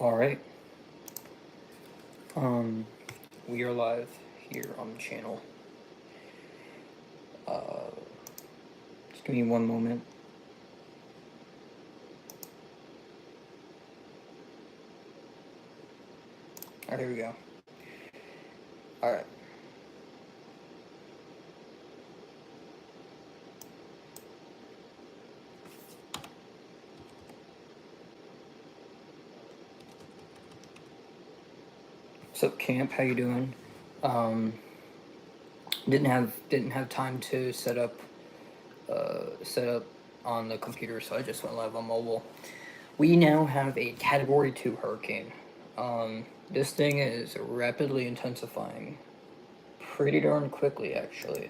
All right. We are live here on the channel. Just give me one moment. All right, here we go. All right. What's up, camp? How you doing? Didn't have time to set up on the computer, so I just went live on mobile. We now have a Category 2 hurricane. This thing is rapidly intensifying, pretty darn quickly, actually.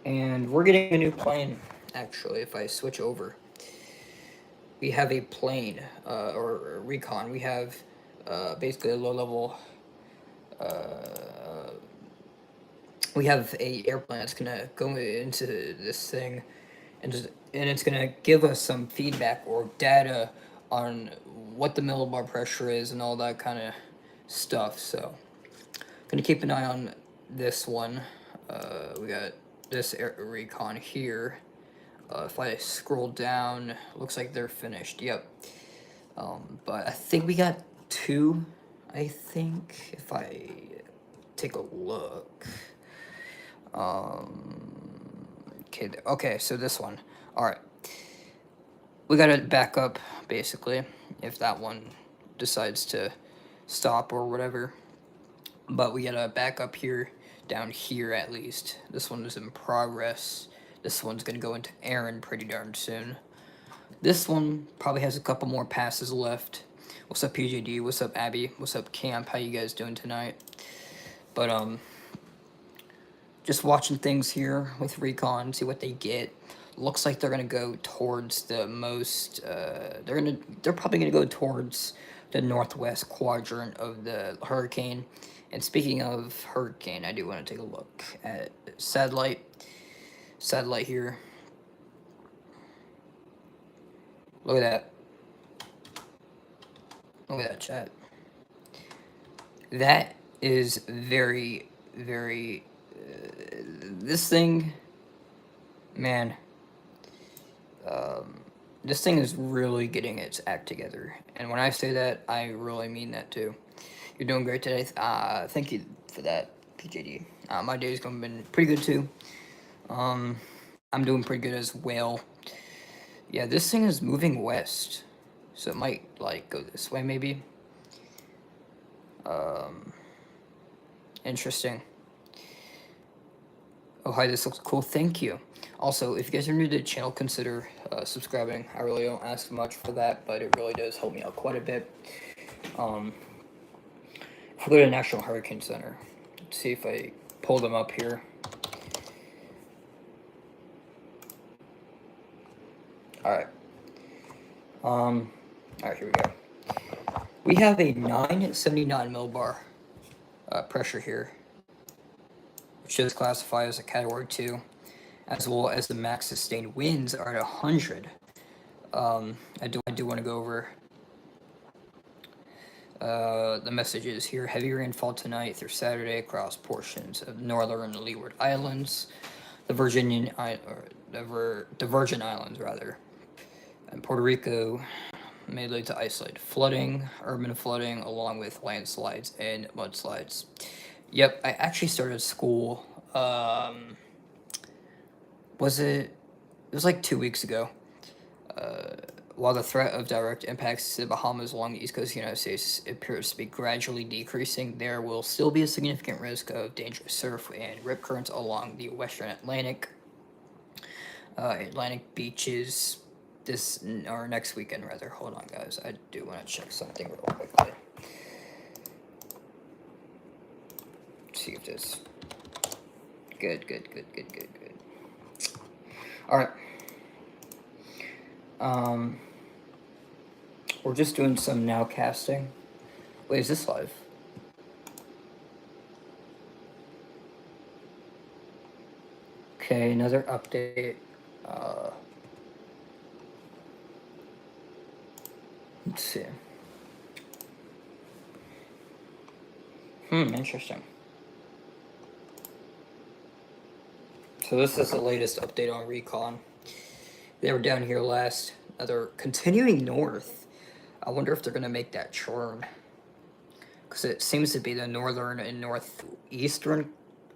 And we're getting a new plane, actually, if I switch over. We have a plane, or a Recon. We have basically a low-level... we have a airplane that's gonna go into this thing, and it's gonna give us some feedback or data on what the millibar pressure is and all that kind of stuff. So, gonna keep an eye on this one. We got this Recon here. If I scroll down, looks like they're finished. Yep. But I think we got two. I think if I take a look. Okay, so this one. All right. We got to back up, basically, if that one decides to stop or whatever. But we got to back up here, down here at least. This one is in progress. This one's going to go into Erin pretty darn soon. This one probably has a couple more passes left. What's up, PJD? What's up, Abby? What's up, Camp? How you guys doing tonight? But, just watching things here with Recon, see what they get. Looks like they're gonna go towards the most. They're probably gonna go towards the northwest quadrant of the hurricane. And speaking of hurricane, I do want to take a look at satellite. Satellite here. Look at that. Look at that, chat. That is very, very. This thing, man. This thing is really getting its act together, and when I say that, I really mean that too. You're doing great today. Thank you for that, PJD. My day's been pretty good too. I'm doing pretty good as well. Yeah, this thing is moving west, so it might like go this way maybe. Interesting. Oh, hi, this looks cool. Thank you. Also, if you guys are new to the channel, consider subscribing. I really don't ask much for that, but it really does help me out quite a bit. If we go to the National Hurricane Center, let's see if I pull them up here. Alright. Alright, here we go. We have a 979 millibar pressure here, which is classified as a Category 2, as well as the max sustained winds are at 100. I do want to go over the messages here. Heavy rainfall tonight through Saturday across portions of northern Leeward Islands, the Virgin Islands, rather, and Puerto Rico may lead to isolated flooding, urban flooding, along with landslides and mudslides. Yep, I actually started school, it was like 2 weeks ago. While the threat of direct impacts to the Bahamas along the east coast of the United States appears to be gradually decreasing, there will still be a significant risk of dangerous surf and rip currents along the western Atlantic beaches next weekend, rather. Hold on, guys. I do want to check something real quickly. See if this... Good. Alright. We're just doing some now casting. Wait, is this live? Okay, another update. Let's see. Interesting. So this is the latest update on Recon. They were down here last. Now they're continuing north. I wonder if they're going to make that turn. Because it seems to be the northern and northeastern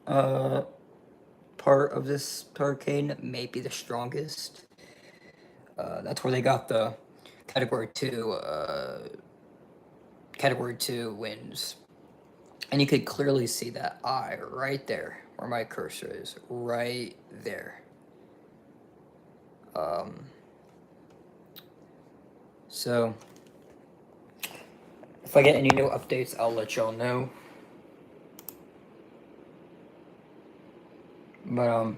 part of this hurricane may be the strongest. That's where they got the Category 2 winds. And you could clearly see that eye right there, where my cursor is, right there. So, if I get any new updates, I'll let y'all know. But,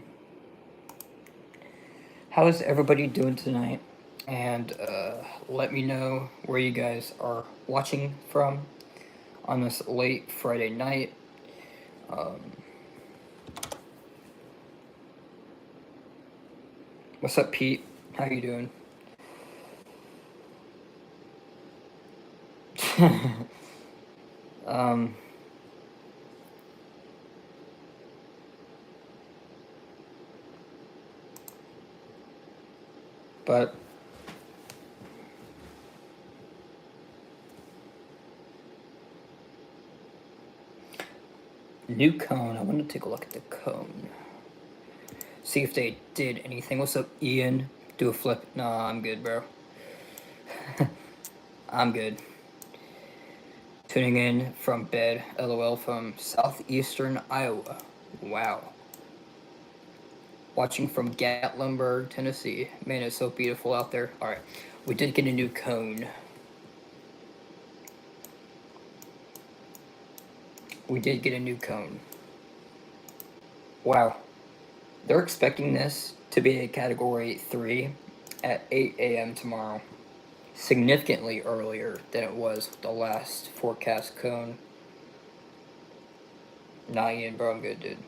how is everybody doing tonight? And, let me know where you guys are watching from on this late Friday night. What's up, Pete? How you doing? But new cone. I want to take a look at the cone. See if they did anything. What's up, Ian? Do a flip. Nah, I'm good, bro. I'm good. Tuning in from bed. LOL from southeastern Iowa. Wow. Watching from Gatlinburg, Tennessee. Man, it's so beautiful out there. Alright. We did get a new cone. We did get a new cone. Wow. They're expecting this to be a Category 3 at 8 a.m. tomorrow. Significantly earlier than it was the last forecast cone. Nah, Ian, bro, I'm good, dude.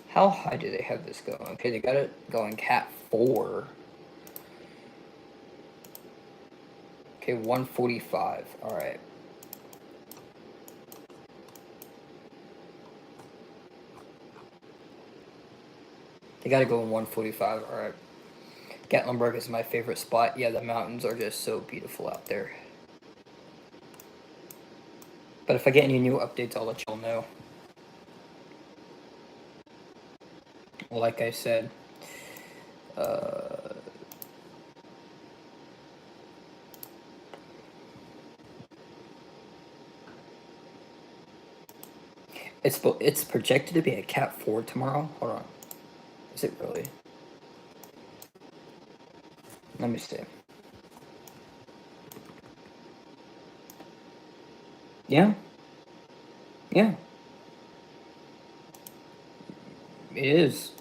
How high do they have this going? Okay, they got it going Cat 4. Okay, 145. Alright. They gotta go in 145. Alright. Gatlinburg is my favorite spot. Yeah, the mountains are just so beautiful out there. But if I get any new updates, I'll let y'all know. Like I said, it's projected to be a Cat 4 tomorrow. Hold on. Is it really? Let me see. Yeah. Yeah. It is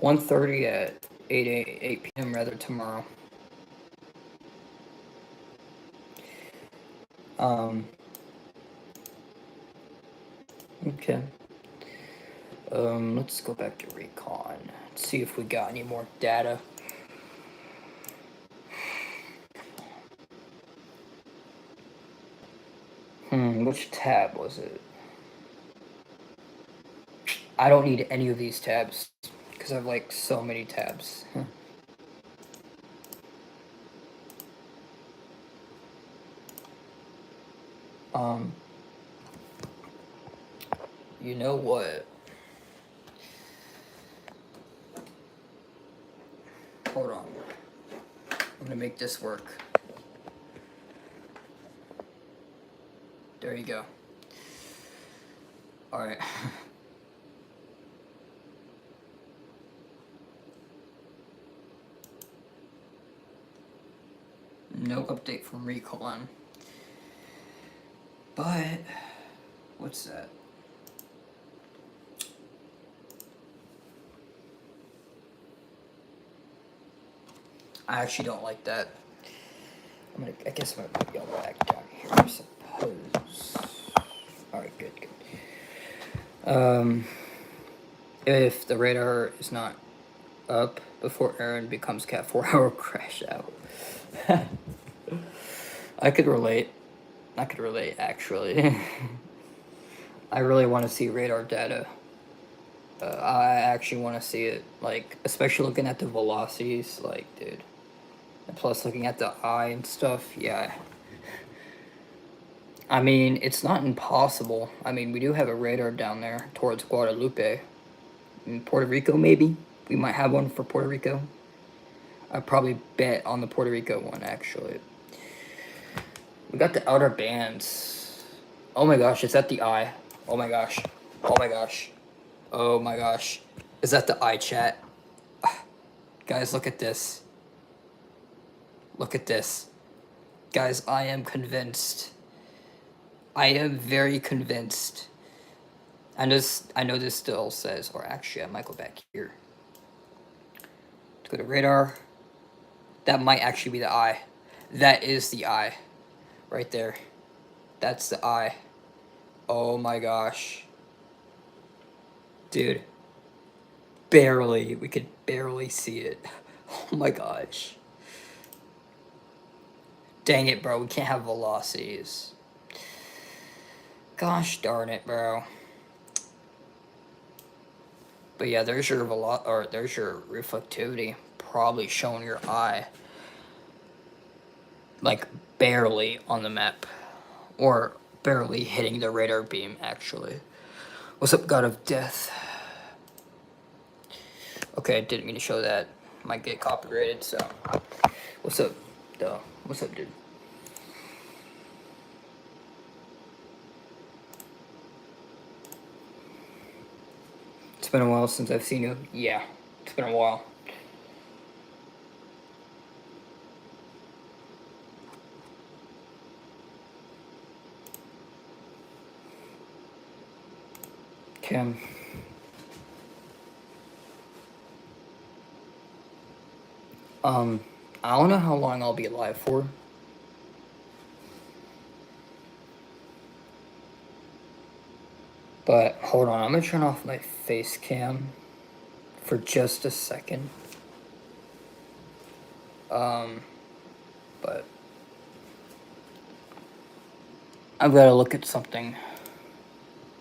1:30 at 8 p.m. rather tomorrow. Okay. Let's go back to Recon. See if we got any more data. Which tab was it? I don't need any of these tabs because I have like so many tabs. You know what? Hold on. I'm gonna make this work. There you go. Alright. No update from Recon. But, what's that? I actually don't like that. I guess I'm gonna put y'all back down here, I suppose. Alright, good. If the radar is not up before Erin becomes Cat 4, I will crash out. I could relate. I could relate, actually. I really want to see radar data. I actually want to see it, like, especially looking at the velocities, like, dude. And plus, looking at the eye and stuff, yeah. I mean, it's not impossible. I mean, we do have a radar down there towards Guadalupe. In Puerto Rico, maybe? We might have one for Puerto Rico. I'd probably bet on the Puerto Rico one, actually. We got the outer bands. Oh my gosh, is that the eye? Oh my gosh. Oh my gosh. Oh my gosh. Is that the eye, chat? Guys, look at this. Look at this. Guys, I am convinced. I am very convinced. I know this still says, or actually I might go back here. Let's go to radar. That might actually be the eye. That is the eye. Right there. That's the eye. Oh my gosh. Dude. Barely. We could barely see it. Oh my gosh. Dang it, bro. We can't have velocities. Gosh darn it, bro. But yeah, there's your there's your reflectivity. Probably showing your eye. Like, barely on the map. Or barely hitting the radar beam, actually. What's up, God of Death? Okay, didn't mean to show that. Might get copyrighted, so. What's up, though? What's up, dude? It's been a while since I've seen you. Yeah, it's been a while. Kim. I don't know how long I'll be alive for. But hold on, I'm gonna turn off my face cam for just a second. But I've gotta look at something.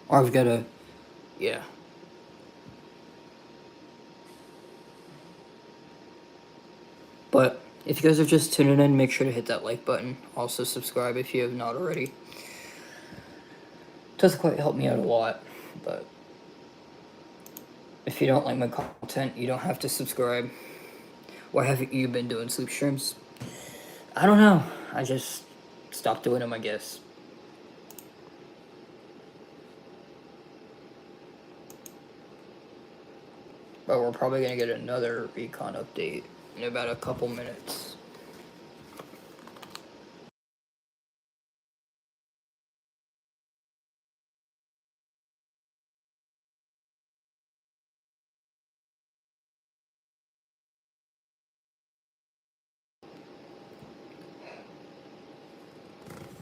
Or I've gotta, yeah. But if you guys are just tuning in, make sure to hit that like button. Also subscribe if you have not already. Doesn't quite help me out a lot, but if you don't like my content, you don't have to subscribe. Why haven't you been doing sleep streams? I don't know. I just stopped doing them, I guess. But we're probably gonna get another Recon update in about a couple minutes.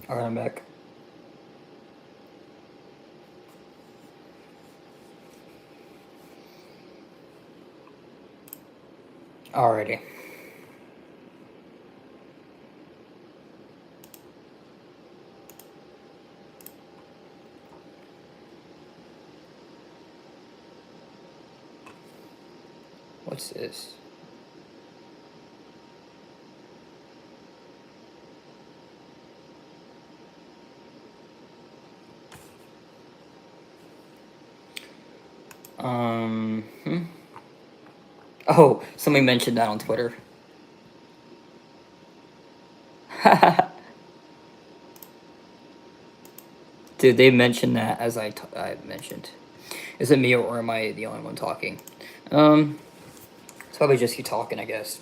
Alright, I'm back. Alrighty. What's this? Oh, somebody mentioned that on Twitter. Dude, they mentioned that as I mentioned. Is it me or am I the only one talking? It's probably just you talking, I guess.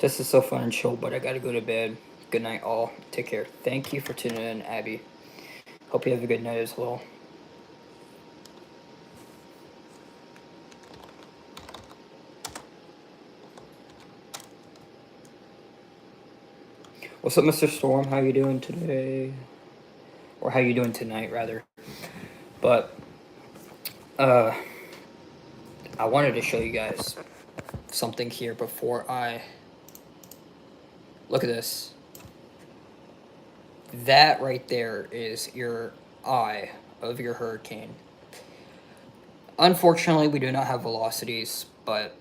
This is so fun and chill, but I gotta go to bed. Good night, all. Take care. Thank you for tuning in, Abby. Hope you have a good night as well. What's up, Mr. Storm? How you doing today? Or how you doing tonight, rather? But, I wanted to show you guys something here before I Look at this. That right there is your eye of your hurricane. Unfortunately, we do not have velocities, but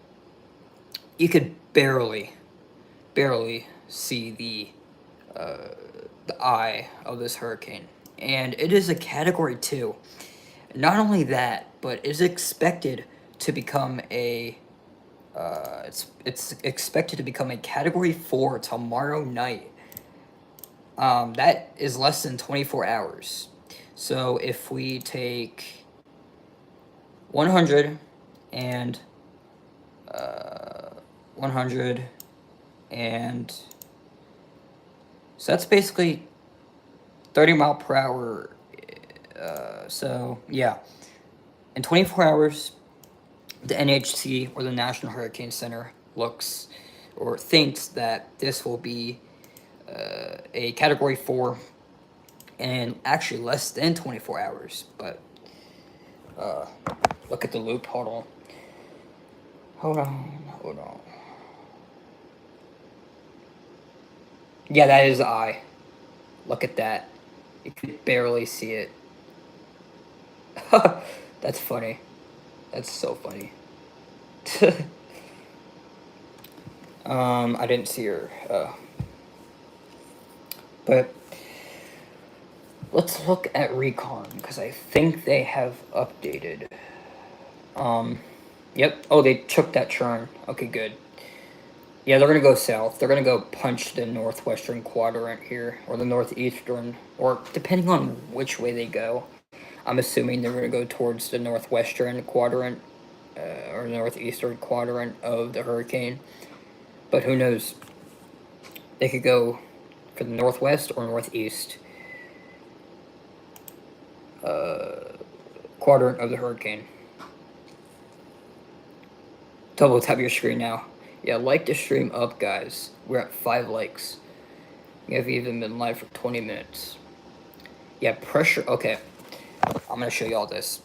you could barely see the eye of this hurricane. And it is a Category 2. Not only that, but it's expected to become a it's expected to become a Category 4 tomorrow night. That is less than 24 hours. So if we take 100 and 100 and so that's basically 30 mile per hour. So yeah, in 24 hours, the NHC or the National Hurricane Center looks or thinks that this will be a Category 4 and actually less than 24 hours. But look at the loop. Hold on. Hold on. Yeah, that is the eye. Look at that. You can barely see it. That's funny. That's so funny. I didn't see her. But let's look at Recon, because I think they have updated. Yep. Oh, they took that turn. Okay, good. Yeah, they're gonna go south. They're gonna go punch the northwestern quadrant here, or the northeastern, or depending on which way they go. I'm assuming they're gonna go towards the northwestern quadrant, or northeastern quadrant of the hurricane. But who knows? They could go for the northwest or northeast quadrant of the hurricane. Double tap your screen now. Yeah, like the stream up, guys. We're at 5 likes. We have even been live for 20 minutes. Yeah, pressure. Okay, I'm gonna show you all this.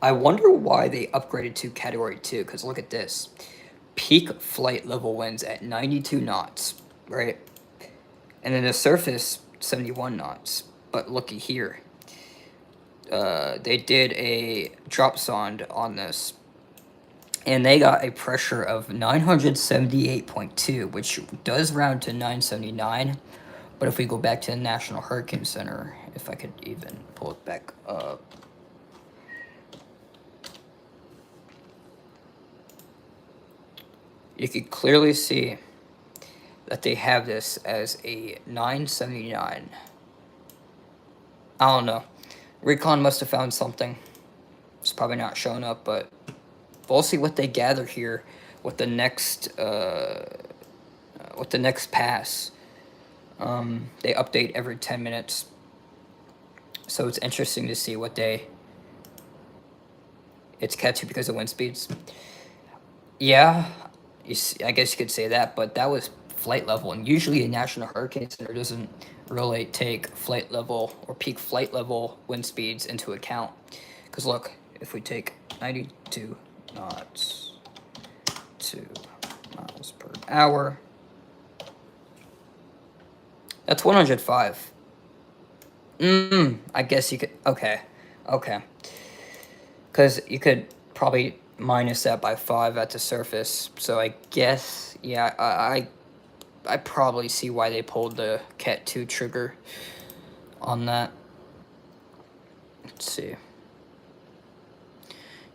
I wonder why they upgraded to Category 2, because look at this. Peak flight level winds at 92 knots, right? And then the surface, 71 knots. But looky here. They did a drop zone on this, and they got a pressure of 978.2, which does round to 979. But if we go back to the National Hurricane Center, if I could even pull it back up. You could clearly see that they have this as a 979. I don't know. Recon must have found something. It's probably not showing up, but we'll see what they gather here with the next pass. They update every 10 minutes, so it's interesting to see what they. It's Cat 2 because of wind speeds. Yeah, I guess you could say that, but that was flight level, and usually a National Hurricane Center doesn't really take flight level or peak flight level wind speeds into account. Because look, if we take 92 knots to miles per hour, that's 105. I guess you could. Okay. Because you could probably minus that by 5 at the surface. So I guess, yeah, I probably see why they pulled the Cat 2 trigger on that. Let's see.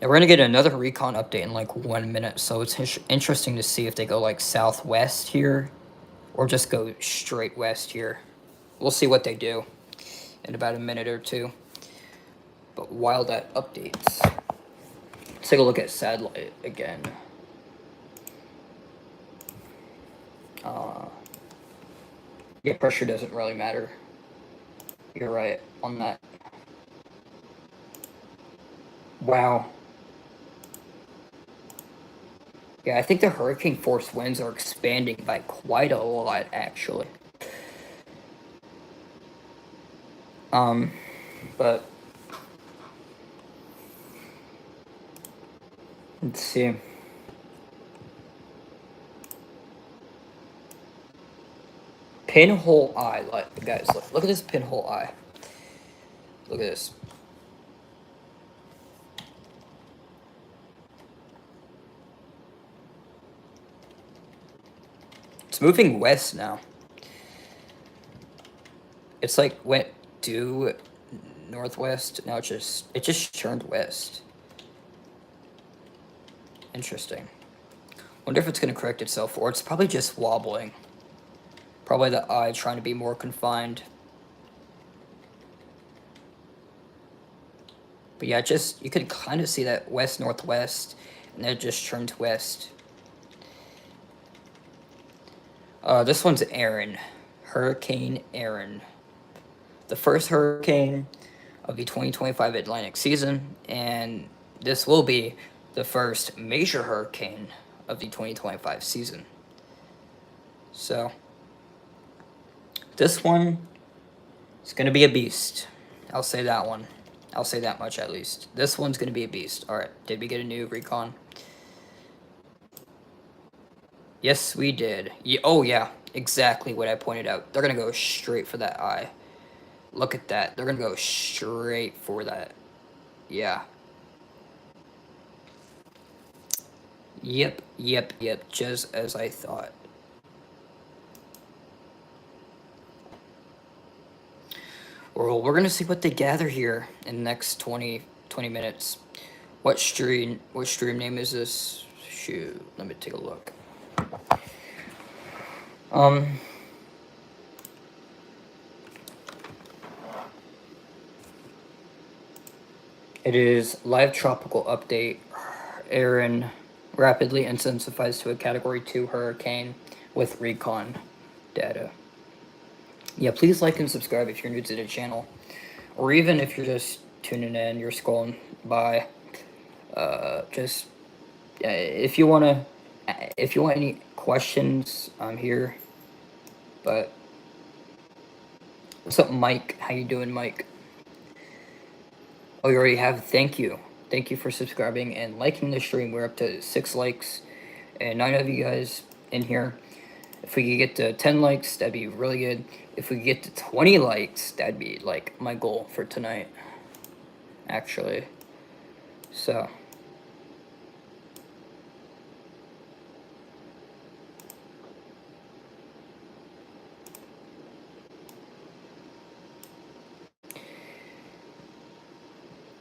Yeah, we're going to get another Recon update in like 1 minute, so it's interesting to see if they go like southwest here or just go straight west here. We'll see what they do in about a minute or two. But while that updates, let's take a look at satellite again. Yeah, pressure doesn't really matter. You're right on that. Wow. Yeah, I think the hurricane force winds are expanding by quite a lot, actually. But let's see. Pinhole eye. Like, guys, look at this pinhole eye. Look at this. It's moving west now. It's like went due northwest. Now it just turned west. Interesting. Wonder if it's gonna correct itself, or it's probably just wobbling. Probably the eye trying to be more confined. But yeah, just you could kind of see that west northwest, and then it just turned west. This one's Erin, Hurricane Erin, the first hurricane of the 2025 Atlantic season, and this will be the first major hurricane of the 2025 season. So, this one is going to be a beast. I'll say that one. I'll say that much at least. This one's going to be a beast. Alright, did we get a new Recon? Yes, we did. Oh, yeah, exactly what I pointed out. They're going to go straight for that eye. Look at that. They're going to go straight for that. Yeah. Yep. Just as I thought. Well, we're going to see what they gather here in the next 20 minutes. What stream name is this? Shoot, let me take a look. It is live tropical update. Erin rapidly intensifies to a Category 2 hurricane with Recon data. Yeah, please like and subscribe if you're new to the channel, or even if you're just tuning in, you're scrolling by. If you want any questions, I'm here. But what's up, Mike? How you doing, Mike? Oh, you already have. Thank you for subscribing and liking the stream. We're up to 6 likes and 9 of you guys in here. If we could get to 10 likes, that'd be really good. If we could get to 20 likes, that'd be like my goal for tonight, actually. So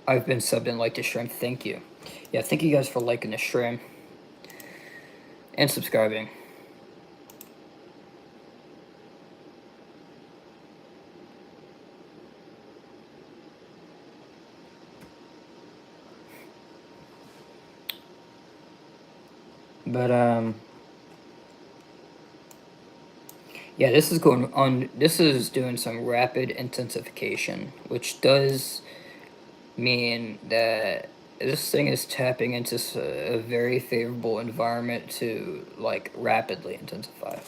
I've been subbed and liked the stream. Thank you. Yeah, thank you guys for liking the stream and subscribing. But yeah, this is going on. This is doing some rapid intensification, which does mean that this thing is tapping into a very favorable environment to like rapidly intensify.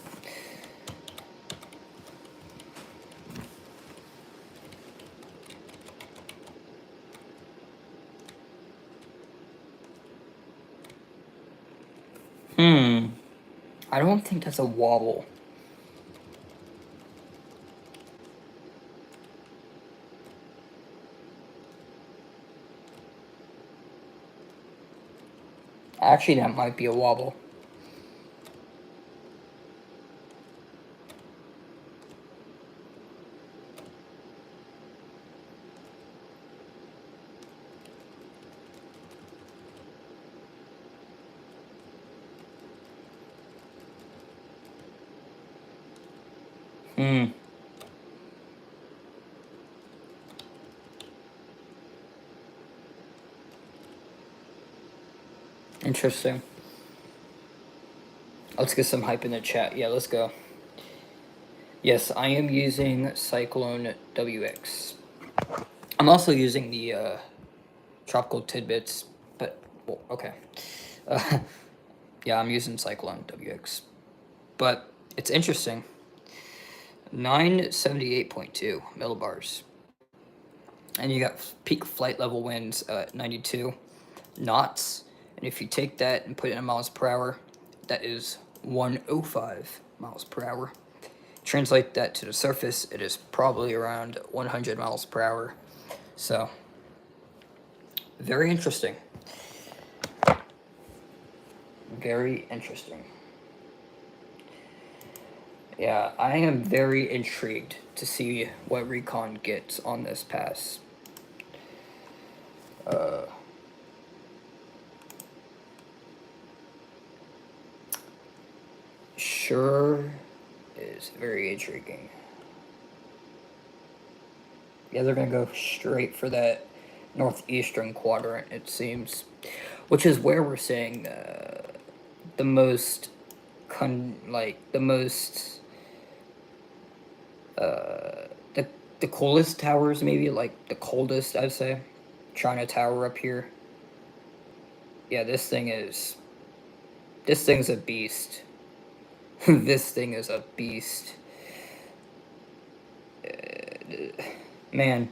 I don't think that's a wobble. Actually, that might be a wobble. Interesting. Let's get some hype in the chat. Yeah, let's go. Yes, I am using Cyclone WX. I'm also using the Tropical Tidbits, but well, okay. Yeah, I'm using Cyclone WX, but it's interesting. 978.2 millibars, and you got peak flight level winds at 92 knots. And if you take that and put it in miles per hour, that is 105 miles per hour. translate that to the surface, it is probably around 100 miles per hour. So, very interesting. Very interesting. Yeah, I am very intrigued to see what Recon gets on this pass. Sure is very intriguing. Yeah, they're gonna go straight for that northeastern quadrant, it seems, which is where we're seeing the most, the most, the coolest towers, maybe like the coldest, I'd say. China Tower up here. Yeah, this thing's a beast. This thing is a beast. Man,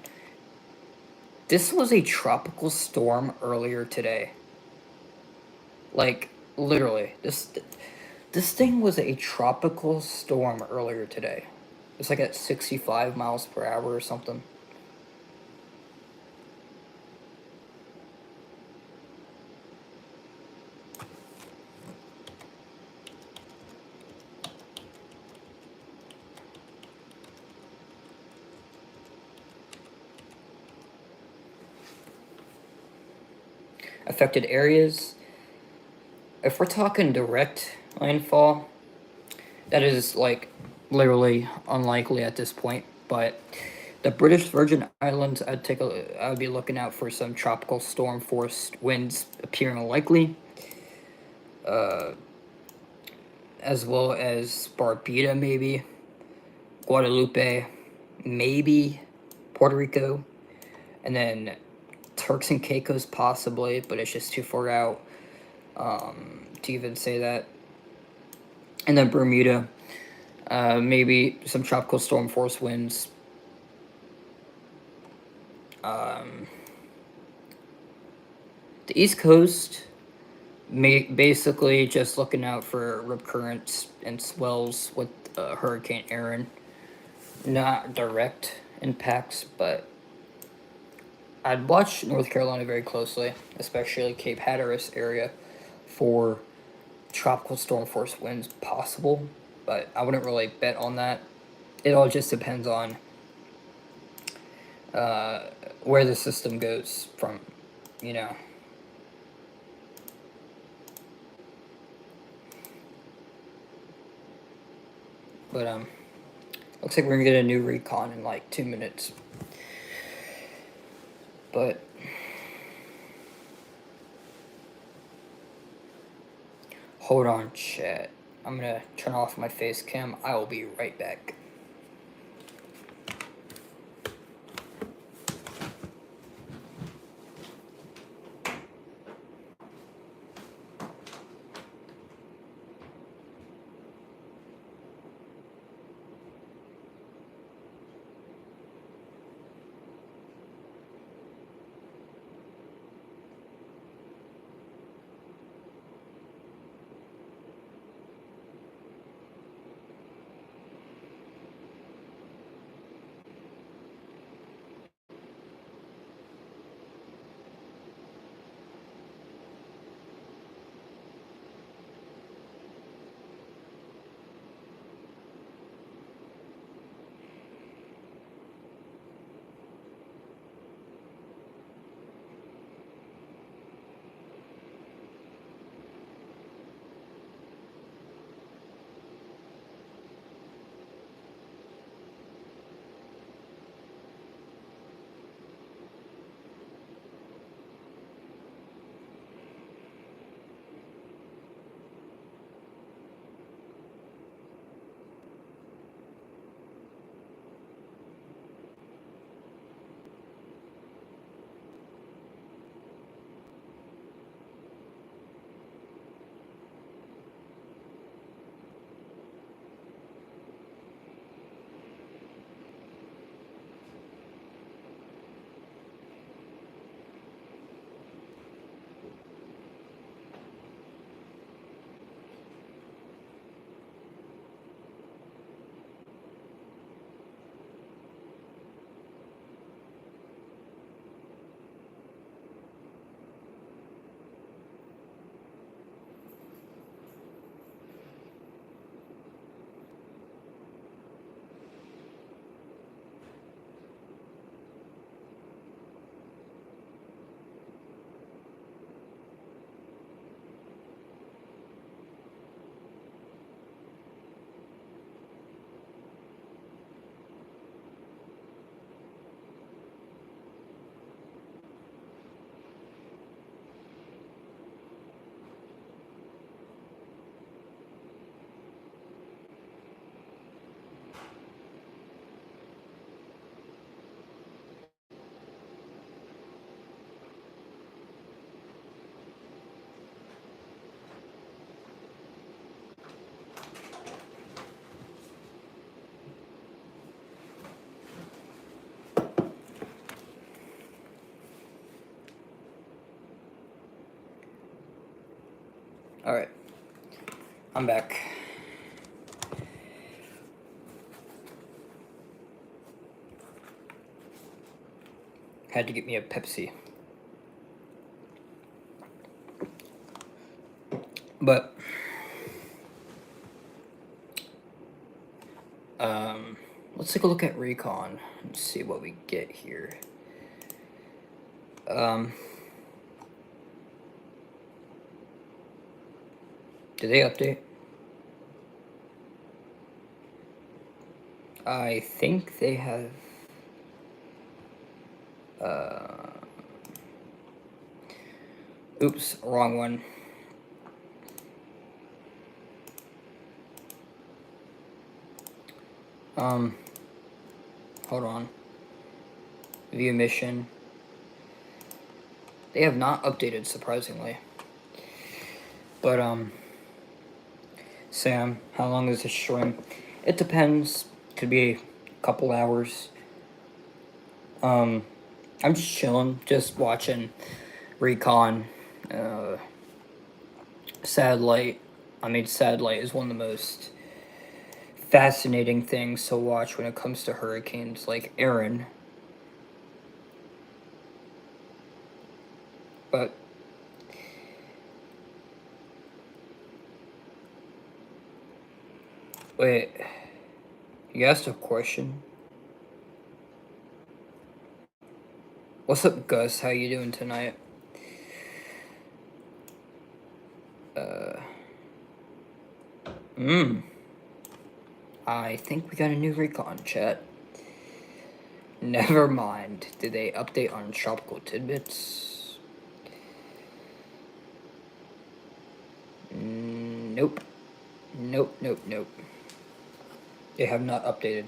this was a tropical storm earlier today. Like, literally, this thing was a tropical storm earlier today. It's like at 65 miles per hour or something. Affected areas. If we're talking direct landfall, that is like literally unlikely at this point. But the British Virgin Islands, I'd be looking out for some tropical storm force winds appearing likely, as well as Barbuda maybe, Guadalupe, maybe Puerto Rico, and then Turks and Caicos possibly, but it's just too far out to even say that. And then Bermuda, maybe some tropical storm force winds. The East Coast, basically just looking out for rip currents and swells with Hurricane Erin. Not direct impacts, but I'd watch North Carolina very closely, especially Cape Hatteras area, for tropical storm force winds possible, but I wouldn't really bet on that. It all just depends on where the system goes from, you know. But looks like we're gonna get a new recon in like 2 minutes. But hold on, chat. I'm gonna turn off my face cam. I will be right back. Alright, I'm back. Had to get me a Pepsi. But, let's take a look at Recon and see what we get here. Did they update? I think they have. Oops, wrong one. Hold on. View mission. They have not updated, surprisingly. But, Sam, how long is this stream? It depends. Could be a couple hours. I'm just chilling, just watching Recon. Satellite. Satellite is one of the most fascinating things to watch when it comes to hurricanes, like Erin. But wait, you asked a question. What's up, Gus? How you doing tonight? I think we got a new Recon, chat. Never mind. Did they update on tropical tidbits? Nope. Nope. They have not updated.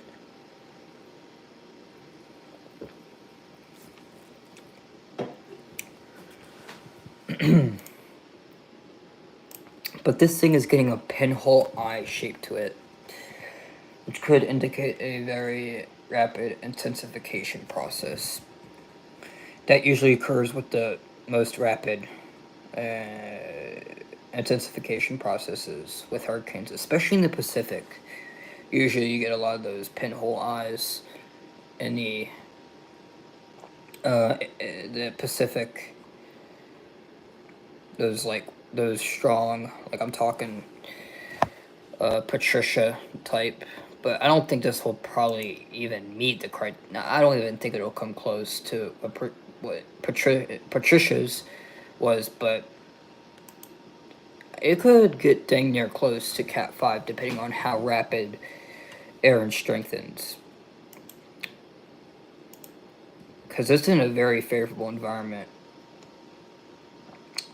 But this thing is getting a pinhole eye shape to it, which could indicate a very rapid intensification process. That usually occurs with the most rapid intensification processes with hurricanes, especially in the Pacific. Usually you get a lot of those pinhole eyes in the Pacific. Those strong, like I'm talking Patricia type, but I don't think this will probably even meet the criteria. I don't even think it'll come close to what Patricia's was, but it could get dang near close to Cat 5 depending on how rapid Erin strengthens. Because it's in a very favorable environment.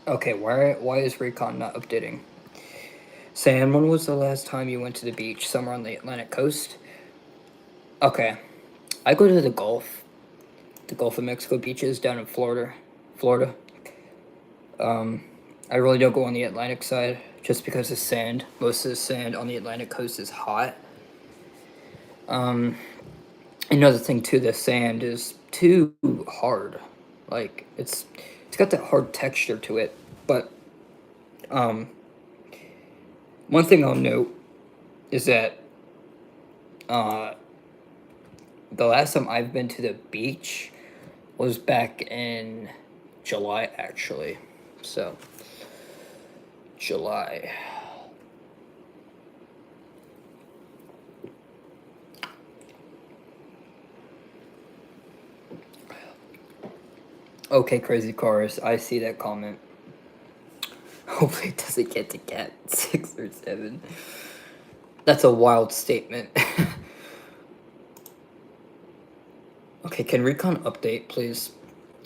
Okay, why is Recon not updating? Sam, when was the last time you went to the beach? Somewhere on the Atlantic coast? Okay. I go to the Gulf of Mexico beaches down in Florida. I really don't go on the Atlantic side just because of sand. Most of the sand on the Atlantic coast is hot. Another thing too, the sand is too hard. Like it's got that hard texture to it. But one thing I'll note is that the last time I've been to the beach was back in July, actually. So July. Okay, Crazy Cars, I see that comment. Hopefully it doesn't get to Cat 6 or 7. That's a wild statement. Okay, can Recon update, please?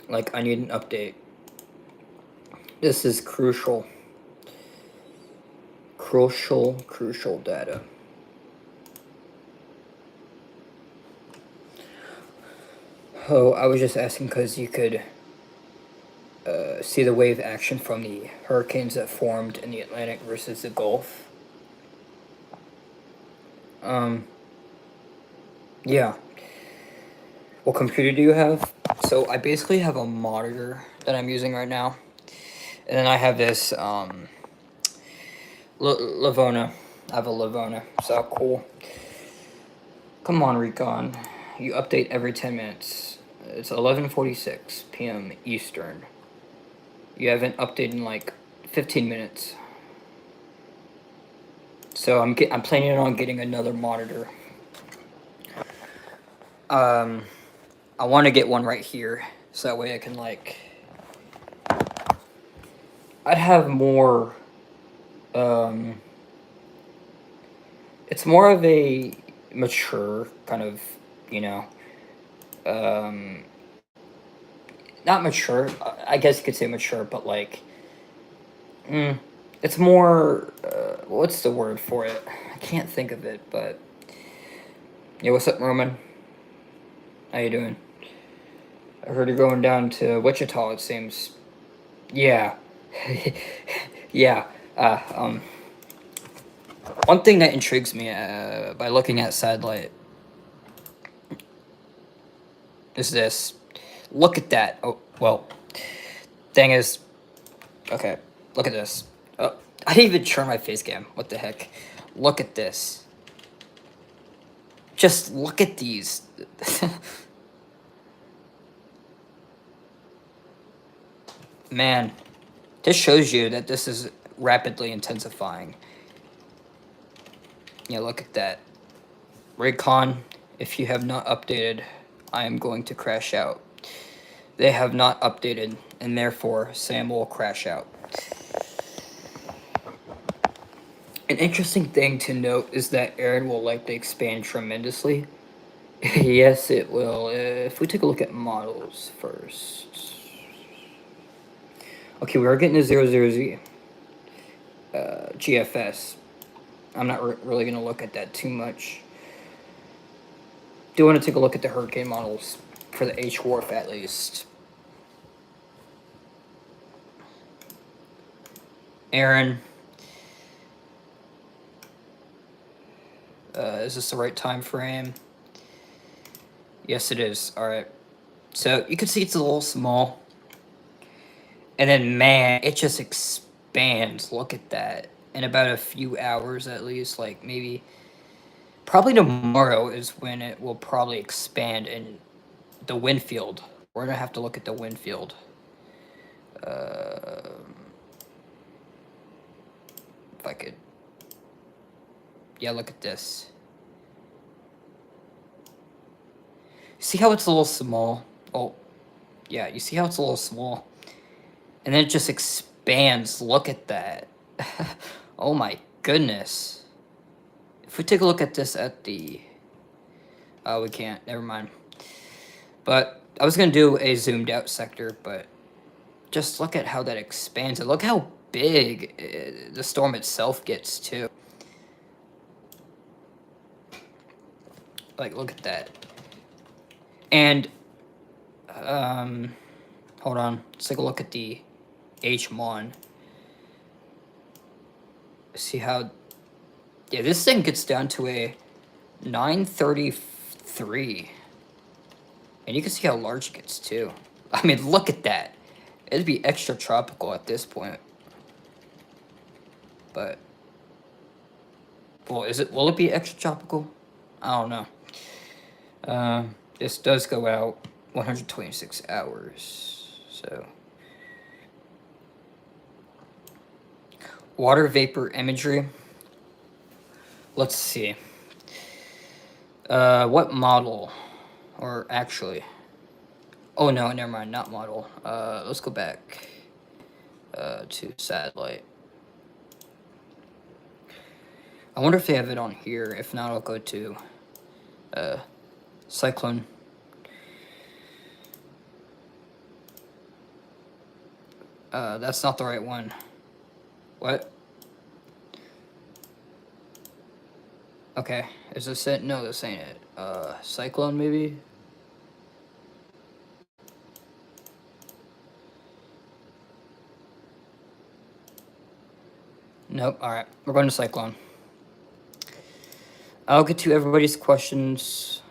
Like, I need an update. This is crucial. Crucial data. Oh, I was just asking because you could see the wave action from the hurricanes that formed in the Atlantic versus the Gulf. Yeah. What computer do you have? So I basically have a monitor that I'm using right now. And then I have this Lavona. I have a Lavona. So cool. Come on, Recon. You update every 10 minutes. It's 11:46 p.m. Eastern. You haven't updated in like 15 minutes. So I'm planning on getting another monitor. I want to get one right here, so that way I can like. I'd have more. It's more of a mature kind of, you know, not mature. I guess you could say mature, but like, it's more. What's the word for it? I can't think of it, but yeah. What's up, Roman? How you doing? I heard you're going down to Wichita. It seems. Yeah, yeah. One thing that intrigues me by looking at satellite is this. Look at that. Oh well. Thing is, okay. Look at this. Oh, I didn't even turn my face cam. What the heck? Look at this. Just look at these. Man, this shows you that this is rapidly intensifying. Yeah, look at that. Recon, if you have not updated, I am going to crash out. They have not updated, and therefore Sam will crash out. An interesting thing to note is that Erin will likely expand tremendously. Yes, it will. If we take a look at models first. Okay, we are getting a 00Z. GFS. I'm not really going to look at that too much. Do want to take a look at the Hurricane models for the H-Wharf at least. Erin. Is this the right time frame? Yes, it is. Alright. So, you can see it's a little small. And then, man, it just expands. Look at that. In about a few hours, at least. Like, maybe... Probably tomorrow is when it will probably expand in the wind field. We're going to have to look at the wind field. If I could... Yeah, look at this. See how it's a little small? Oh, yeah, you see how it's a little small? And then it just expands. Look at that. Oh my goodness. If we take a look at this at the... Oh, we can't. Never mind. But I was going to do a zoomed out sector, but just look at how that expands. And look how big the storm itself gets, too. Like, look at that. And, hold on. Let's take a look at the H-Mon. See how... Yeah, this thing gets down to a 933. And you can see how large it gets, too. I mean, look at that. It'd be extra tropical at this point. But... Well, will it be extra tropical? I don't know. This does go out 126 hours, so. Water vapor imagery. Let's see. What model? Or actually. Oh no, never mind, not model. Let's go back to satellite. I wonder if they have it on here. If not, I'll go to Cyclone. That's not the right one. What? Okay, is this it? No, this ain't it. Cyclone, maybe? Nope, alright. We're going to Cyclone. I'll get to everybody's questions.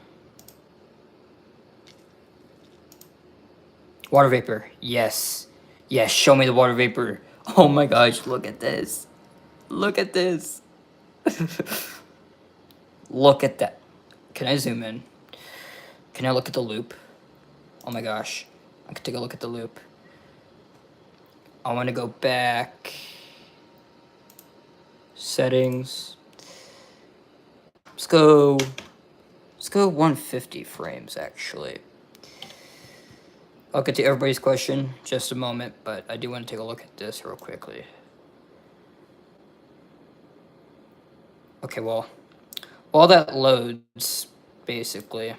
Water vapor. Yes. Yes, show me the water vapor. Oh my gosh, look at this. Look at this. Look at that. Can I zoom in? Can I look at the loop? Oh my gosh. I can take a look at the loop. I want to go back. Settings. Let's go 150 frames actually. I'll get to everybody's question just a moment, but I do want to take a look at this real quickly. Okay, well, while that loads, basically,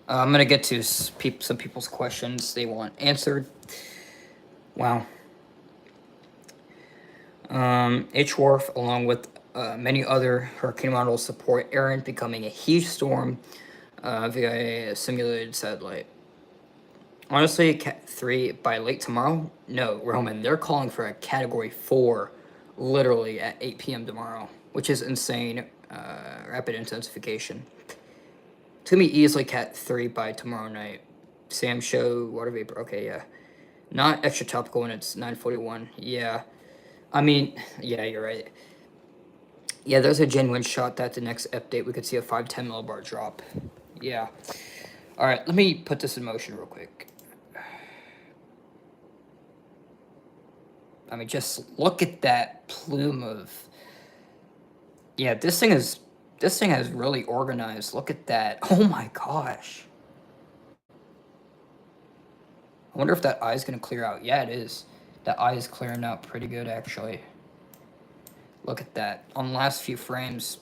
I'm going to get to some people's questions they want answered. Wow. H-Wharf, along with many other hurricane models, support Erin becoming a huge storm via a simulated satellite. Honestly, Cat 3 by late tomorrow? No, Roman, they're calling for a Category 4 literally at 8 p.m. tomorrow, which is insane. Rapid intensification. It's gonna be easily Cat 3 by tomorrow night. Sam show, water vapor, okay, yeah. Not extra topical when it's 9:41, yeah. I mean, yeah, you're right. Yeah, there's a genuine shot that the next update we could see a 5-10 millibar drop. Yeah. Alright, let me put this in motion real quick. I mean, just look at that plume of... Yeah, this thing is really organized. Look at that. Oh my gosh. I wonder if that eye is going to clear out. Yeah, it is. That eye is clearing out pretty good, actually. Look at that. On the last few frames,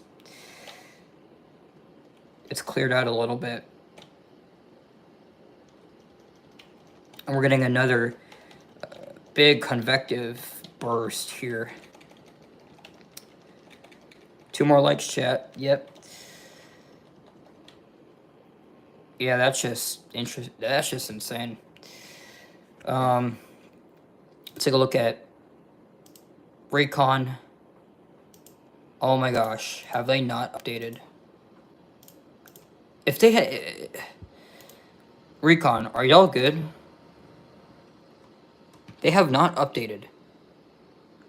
it's cleared out a little bit. And we're getting another big convective burst here. 2 more likes, chat. Yep. Yeah, that's just interesting. That's just insane. Let's take a look at Recon. Oh my gosh, have they not updated? If they had... Recon, are y'all good? They have not updated.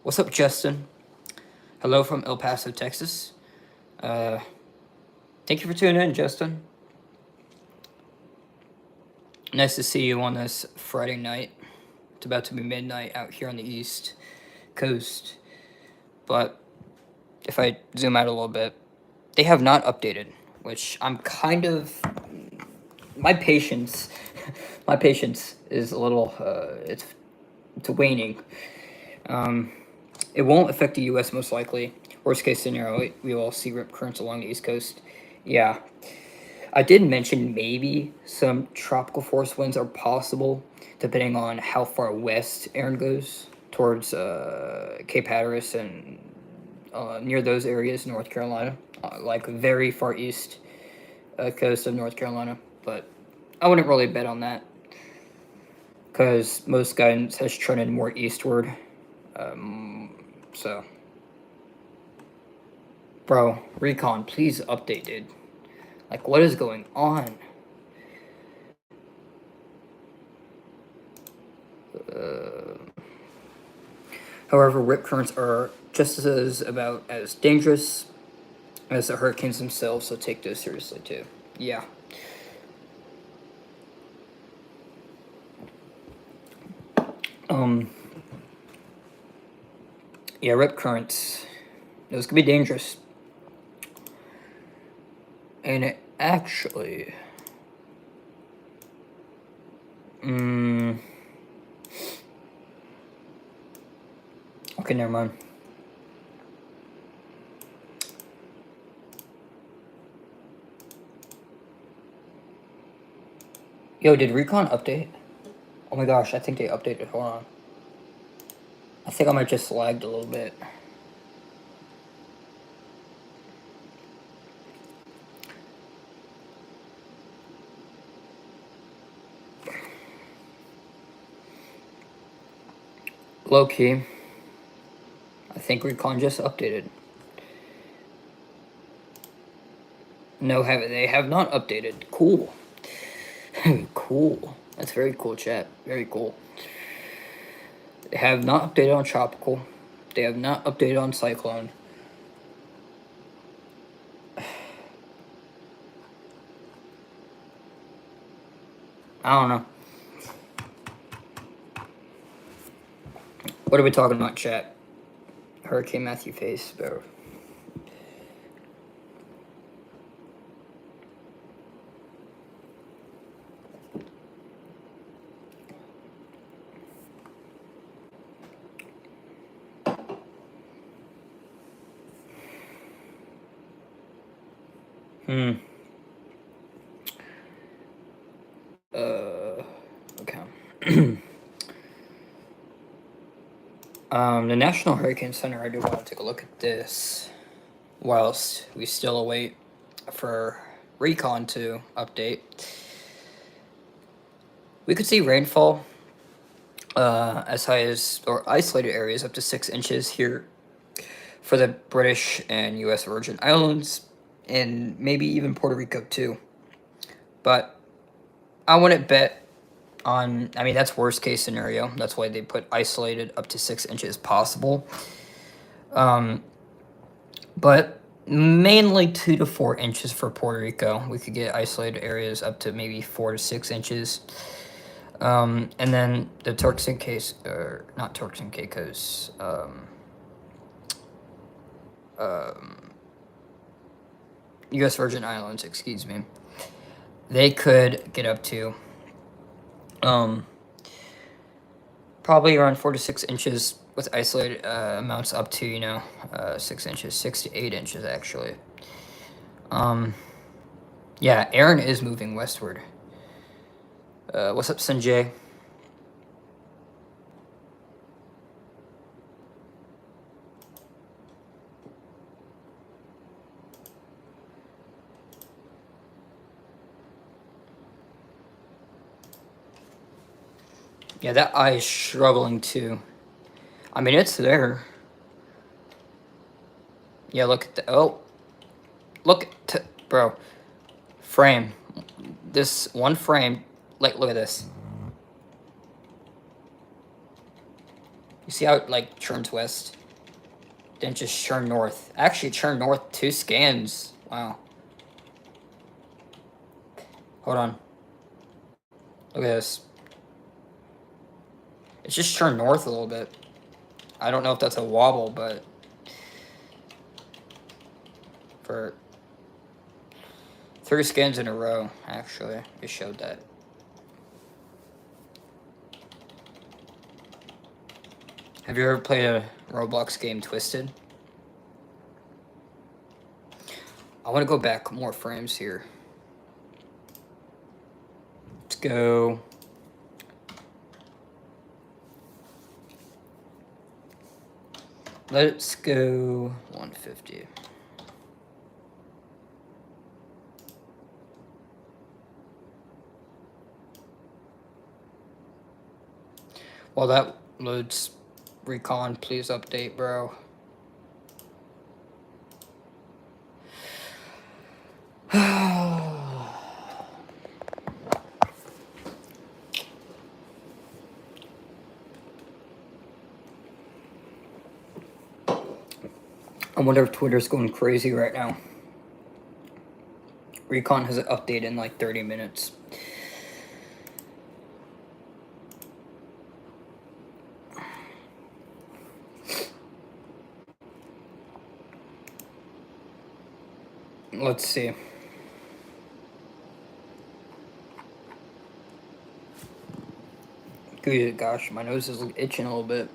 What's up, Justin? Hello from El Paso, Texas. Thank you for tuning in, Justin. Nice to see you on this Friday night. It's about to be midnight out here on the East Coast. But if I zoom out a little bit, they have not updated, which I'm kind of... My patience is a little... it's waning. It won't affect the U.S. most likely. Worst case scenario, we will see rip currents along the East Coast. Yeah. I did mention maybe some tropical force winds are possible, depending on how far west Erin goes towards Cape Hatteras and near those areas, North Carolina, like very far east coast of North Carolina. But I wouldn't really bet on that, because most guidance has trended more eastward. So, bro, Recon, please update, dude. Like, what is going on? However, rip currents are just about as dangerous as the hurricanes themselves, so take those seriously too. Yeah. Yeah, rip currents. Those could be dangerous. And it actually... Okay, never mind. Yo, did Recon update? Oh my gosh, I think they updated. Hold on. I think I might just lagged a little bit. Low key. I think Recon just updated. No, they have not updated. Cool. Cool. That's very cool, chat. Very cool. They have not updated on tropical. They have not updated on Cyclone. I don't know. What are we talking about, chat? Hurricane Matthew face, bro. Okay. The National Hurricane Center, I do want to take a look at this whilst we still await for Recon to update. We could see rainfall as high as, or isolated areas up to 6 inches here for the British and U.S. Virgin Islands, and maybe even Puerto Rico too. But I wouldn't bet on, I mean, that's worst case scenario. That's why they put isolated up to 6 inches possible. But mainly 2 to 4 inches for Puerto Rico. We could get isolated areas up to maybe 4 to 6 inches. And then the Turks and Caicos, or not Turks and Caicos, U.S. Virgin Islands, excuse me. They could get up to probably around 4 to 6 inches with isolated amounts up to, 6 inches, 6 to 8 inches actually. Yeah, Erin is moving westward. What's up, Sanjay? Yeah, that eye is struggling too. I mean, it's there. Yeah, look at the, oh. Look at, bro. Frame. This one frame, like, look at this. You see how it, like, turns west? Then just turn north. Actually, turn north 2 scans. Wow. Hold on. Look at this. It's just turned north a little bit. I don't know if that's a wobble, but for 3 scans in a row, actually, it showed that. Have you ever played a Roblox game, Twisted? I want to go back more frames here. Let's go. Let's go 150. While that loads, Recon, please update, bro. I wonder if Twitter's going crazy right now. Recon has an update in like 30 minutes. Let's see. Good gosh, my nose is itching a little bit.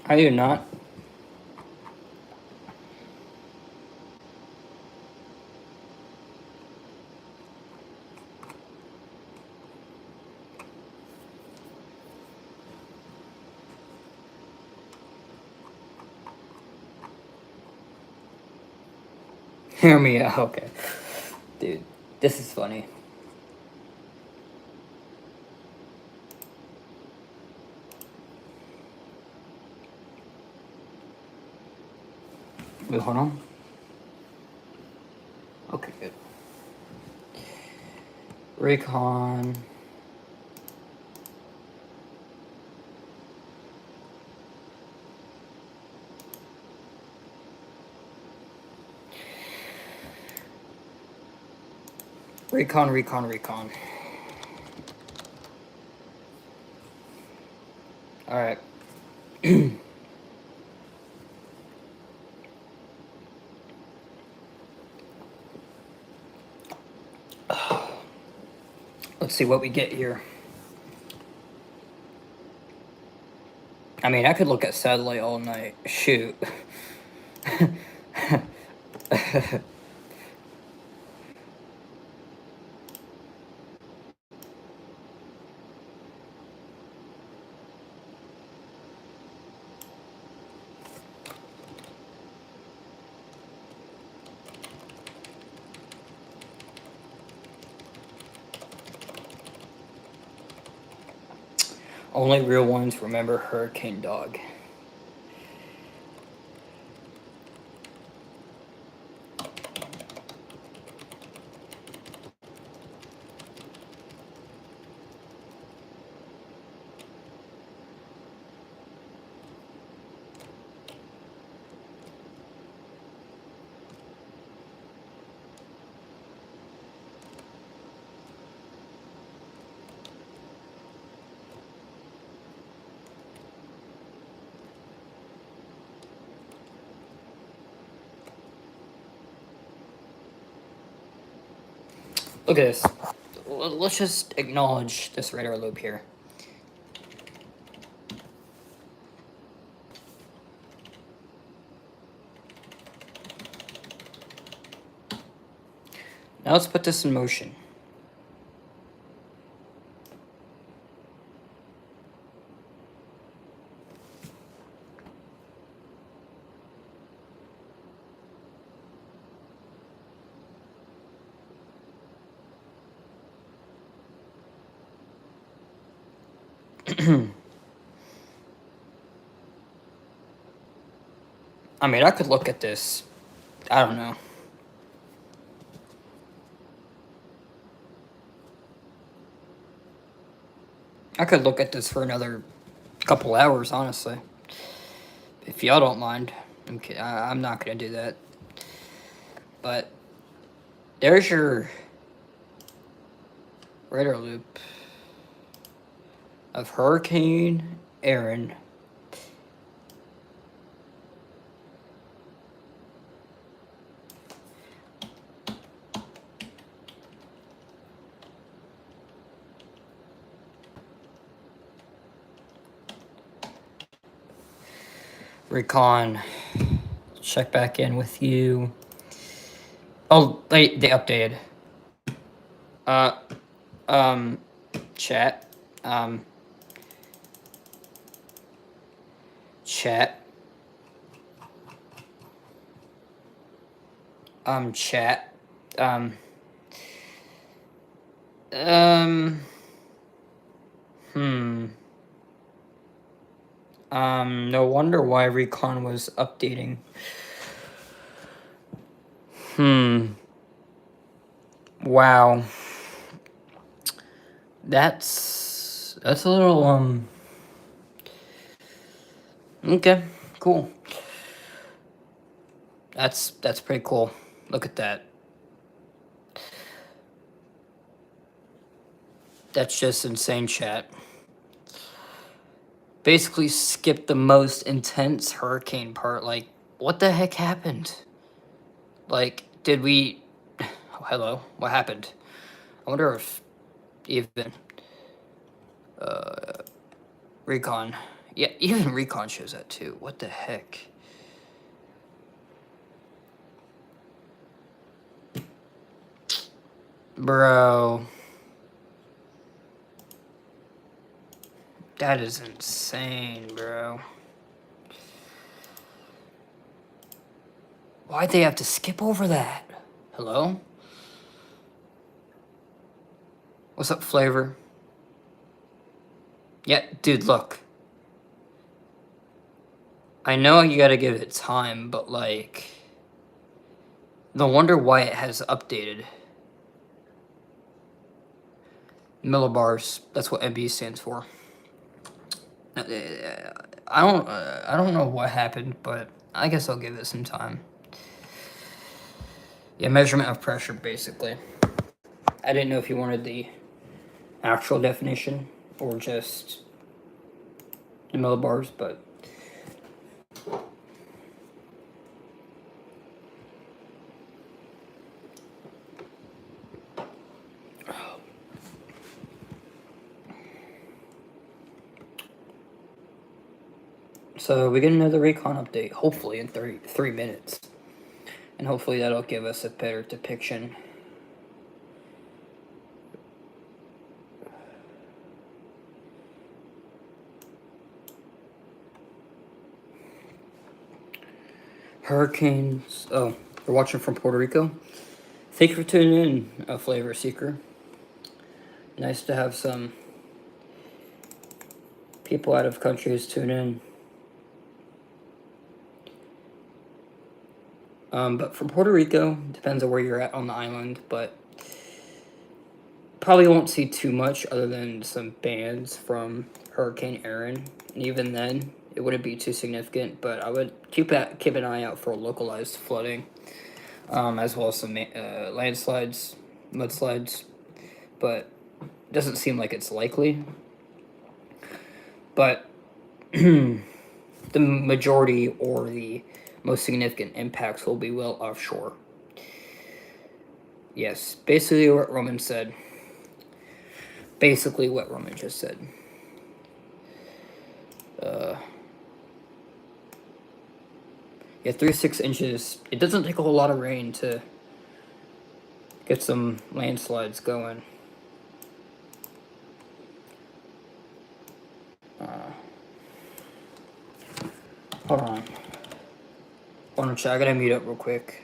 I do not. Hear me out. Okay. Dude, this is funny. Wait, hold on. Okay, good. Recon. Recon. Alright. Let's see what we get here. I mean, I could look at satellite all night. Shoot. Only real ones remember Hurricane Dog. Look at this. Let's just acknowledge this radar loop here. Now let's put this in motion. I mean, I could look at this. I don't know. I could look at this for another couple hours, honestly. If y'all don't mind. I'm not gonna do that. But there's your radar loop of Hurricane Erin. Recon, check back in with you. Oh, they updated. Chat. Chat. Chat. No wonder why Recon was updating. Wow. That's a little, okay, cool. That's pretty cool. Look at that. That's just insane, chat. Basically skipped the most intense hurricane part. Like, what the heck happened? Like, did we... Oh, hello. What happened? I wonder if even... Recon. Yeah, even Recon shows that too. What the heck? Bro. That is insane, bro. Why'd they have to skip over that? Hello? What's up, Flavor? Yeah, dude, look. I know you gotta give it time, but like... No wonder why it has updated. Millibars. That's what MB stands for. I don't know what happened, but I guess I'll give it some time. Yeah, measurement of pressure, basically. I didn't know if you wanted the actual definition or just the millibars, but... So we get another Recon update, hopefully in 3 minutes. And hopefully that'll give us a better depiction. Hurricanes. Oh, we're watching from Puerto Rico. Thank you for tuning in, Flavor Seeker. Nice to have some people out of countries tune in. But from Puerto Rico, depends on where you're at on the island, but probably won't see too much other than some bands from Hurricane Erin. And even then, it wouldn't be too significant, but I would keep an eye out for localized flooding, as well as some landslides, mudslides, but it doesn't seem like it's likely. But the majority or the most significant impacts will be well offshore. Yes, basically what Roman said. Basically what Roman just said. Yeah, 3 to 6 inches. It doesn't take a whole lot of rain to get some landslides going. Hold on. Hold on, chat. I gotta mute up real quick.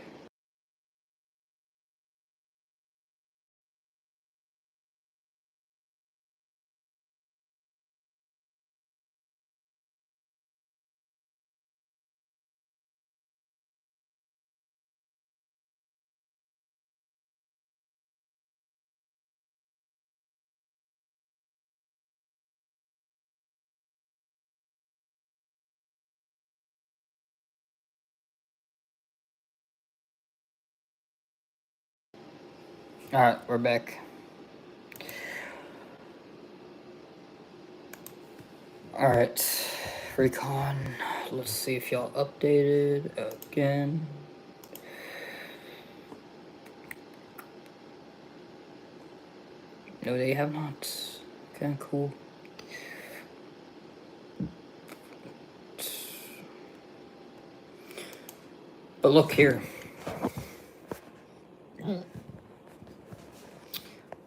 Alright, we're back. Alright, Recon. Let's see if y'all updated again. No, they have not. Okay, cool. But look here.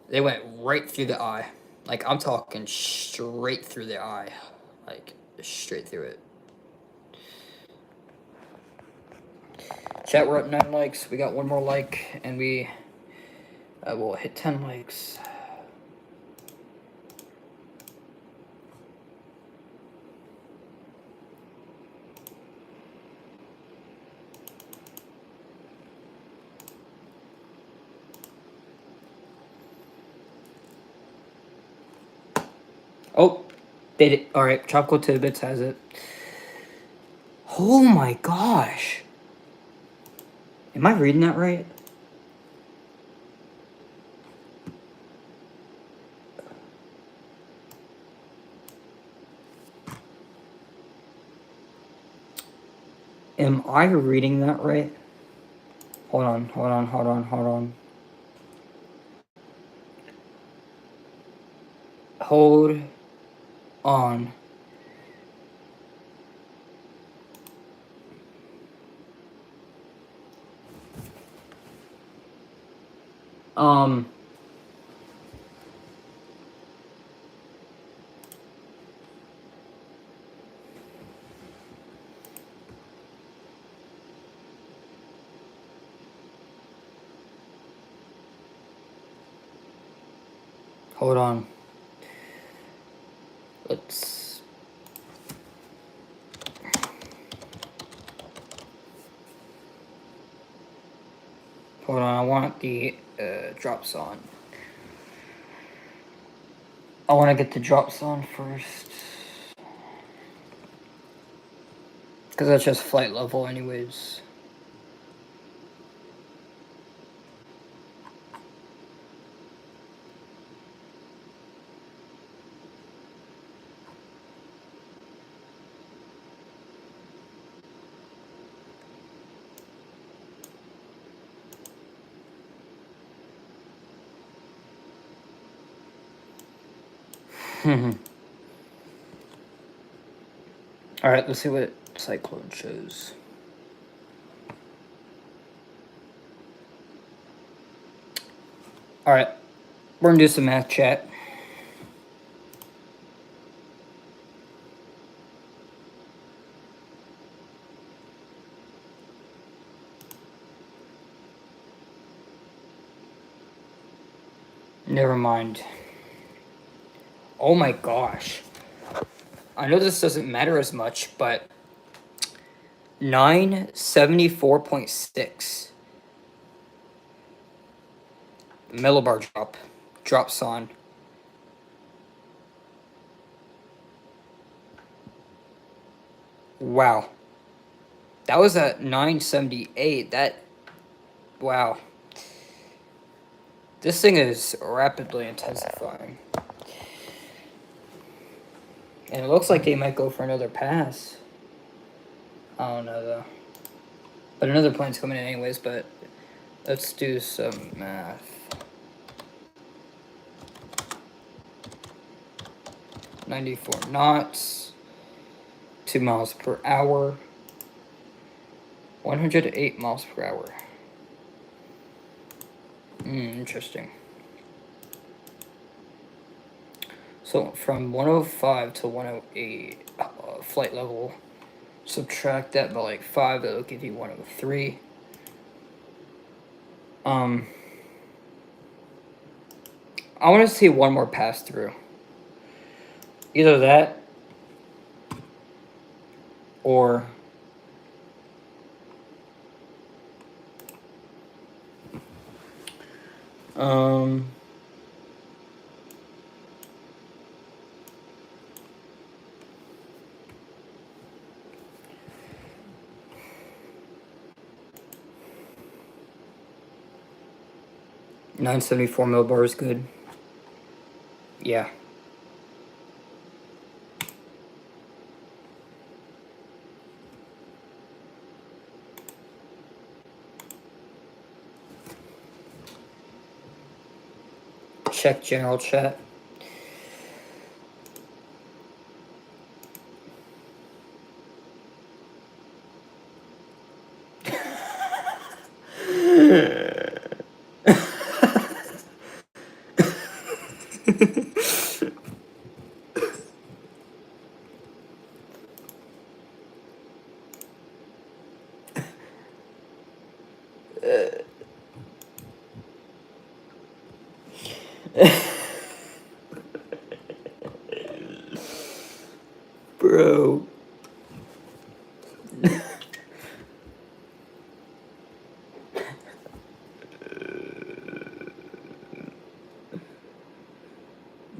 They went right through the eye. Like, I'm talking straight through the eye. Like, straight through it. Chat, we're at 9 likes. We got one more like, and we will hit 10 likes. Oh, they did. Alright, Tropical Tidbits has it. Oh my gosh. Am I reading that right? Am I reading that right? Hold on. Hold on. Hold on. Let's... Hold on, I want the drops on. I want to get the drops on first. Because that's just flight level anyways. Alright, let's see what Cyclone shows. Alright, we're gonna do some math chat. Never mind. Oh my gosh. I know this doesn't matter as much, but 974.6 millibar drops on. Wow. That was at 978. Wow. This thing is rapidly intensifying. And it looks like they might go for another pass. I don't know though. But another plane's coming in anyways, but let's do some math. 94 knots, 2 miles per hour, 108 miles per hour. Interesting. So from 105 to 108 flight level, subtract that by like 5, that'll give you 103. I want to see one more pass through. Either that or um 974 millibar is good. Yeah. Check general chat. Bro.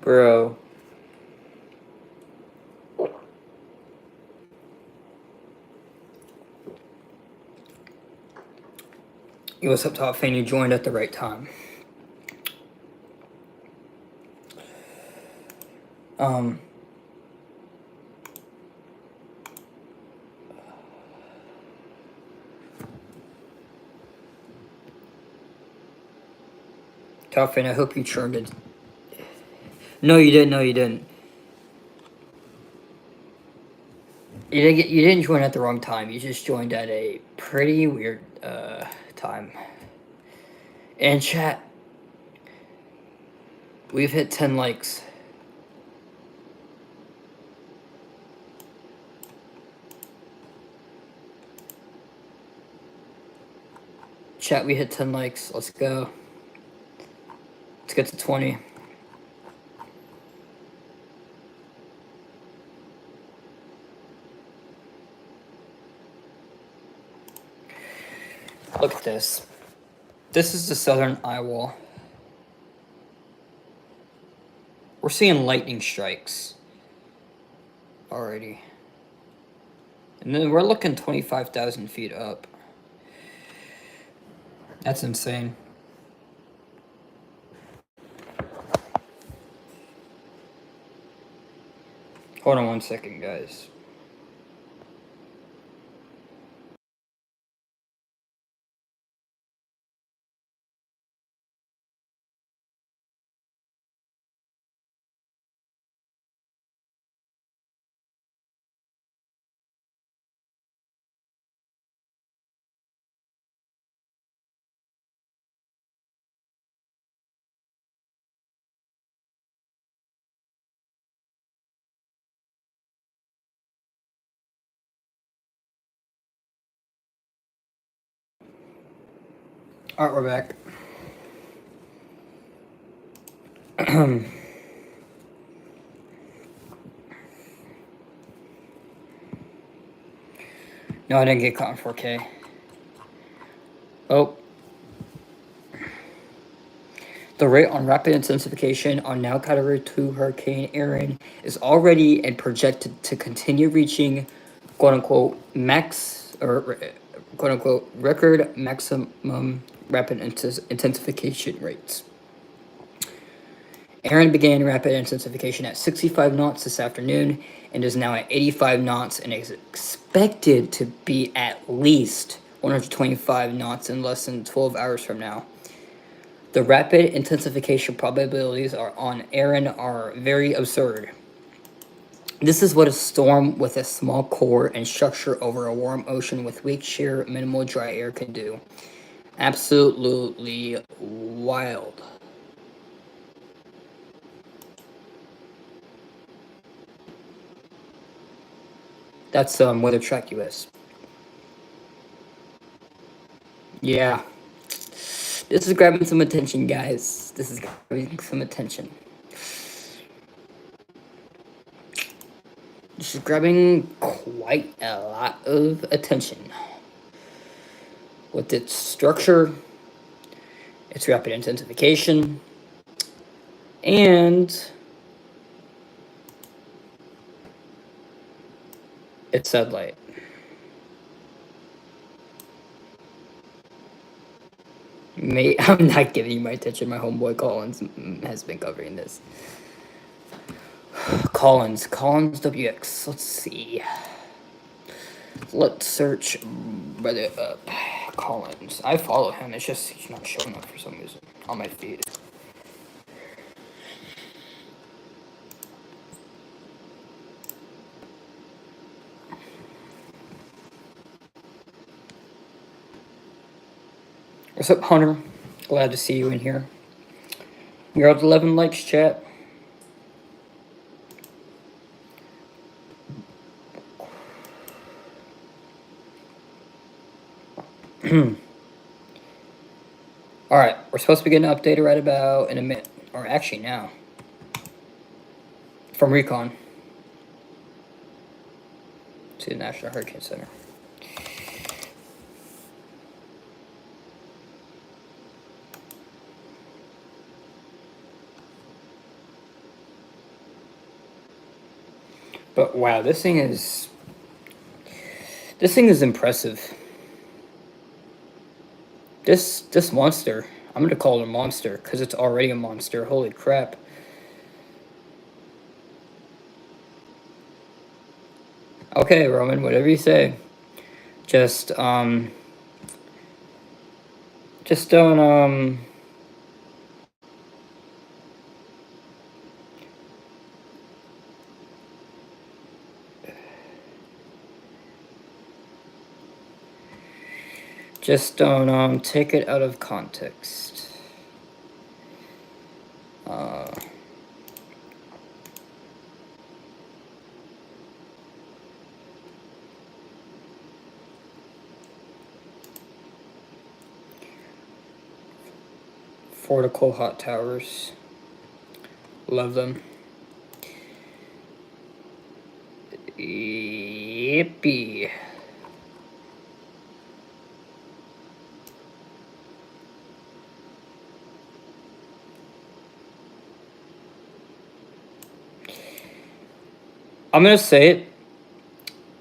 Bro. Yo, what's up, Top Fan? You joined at the right time. Top Fan, I hope you turned it. No, you didn't. No, you didn't. You didn't join at the wrong time. You just joined at a pretty weird time. And chat, we've hit 10 likes. Chat, we hit 10 likes. Let's go. Let's get to 20. Look at this. This is the southern eye wall. We're seeing lightning strikes already. And then we're looking 25,000 feet up. That's insane. Hold on 1 second, guys. Alright, we're back. No, I didn't get caught in 4K. Oh. The rate on rapid intensification on now Category 2 Hurricane Erin is already and projected to continue reaching quote-unquote max, or quote-unquote record maximum rapid intensification rates. Erin began rapid intensification at 65 knots this afternoon and is now at 85 knots and is expected to be at least 125 knots in less than 12 hours from now. The rapid intensification probabilities on Erin are very absurd. This is what a storm with a small core and structure over a warm ocean with weak shear, minimal dry air can do. Absolutely wild. That's Weather Track US. Yeah. This is grabbing some attention, guys. This is grabbing some attention. This is grabbing quite a lot of attention. With its structure, its rapid intensification, and its satellite. I'm not giving you my attention. My homeboy Collins has been covering this. Collins WX. Let's see. Let's search brother up. Collins. I follow him. It's just he's not showing up for some reason on my feed. What's up, Hunter? Glad to see you in here. You're at 11 likes, chat. Alright, we're supposed to be getting an update right about in a minute. Or actually now. From Recon. To the National Hurricane Center. But wow, this thing is impressive. This monster, I'm gonna call it a monster because it's already a monster. Holy crap. Okay, Roman, whatever you say. Just don't just don't take it out of context. Fortical hot towers. Love them. Yippee. I'm gonna say it,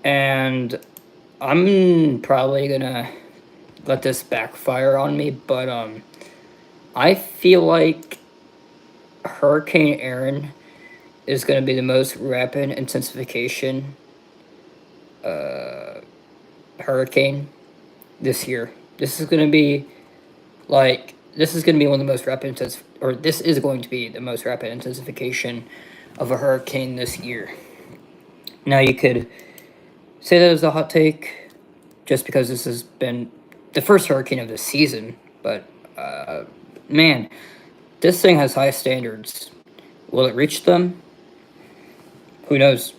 and I'm probably gonna let this backfire on me, but I feel like Hurricane Erin is gonna be the most rapid intensification hurricane this year. This is gonna be this is gonna be one of the most rapid or this is going to be the most rapid intensification of a hurricane this year. Now you could say that as a hot take, just because this has been the first hurricane of the season, but man, this thing has high standards. Will it reach them? Who knows?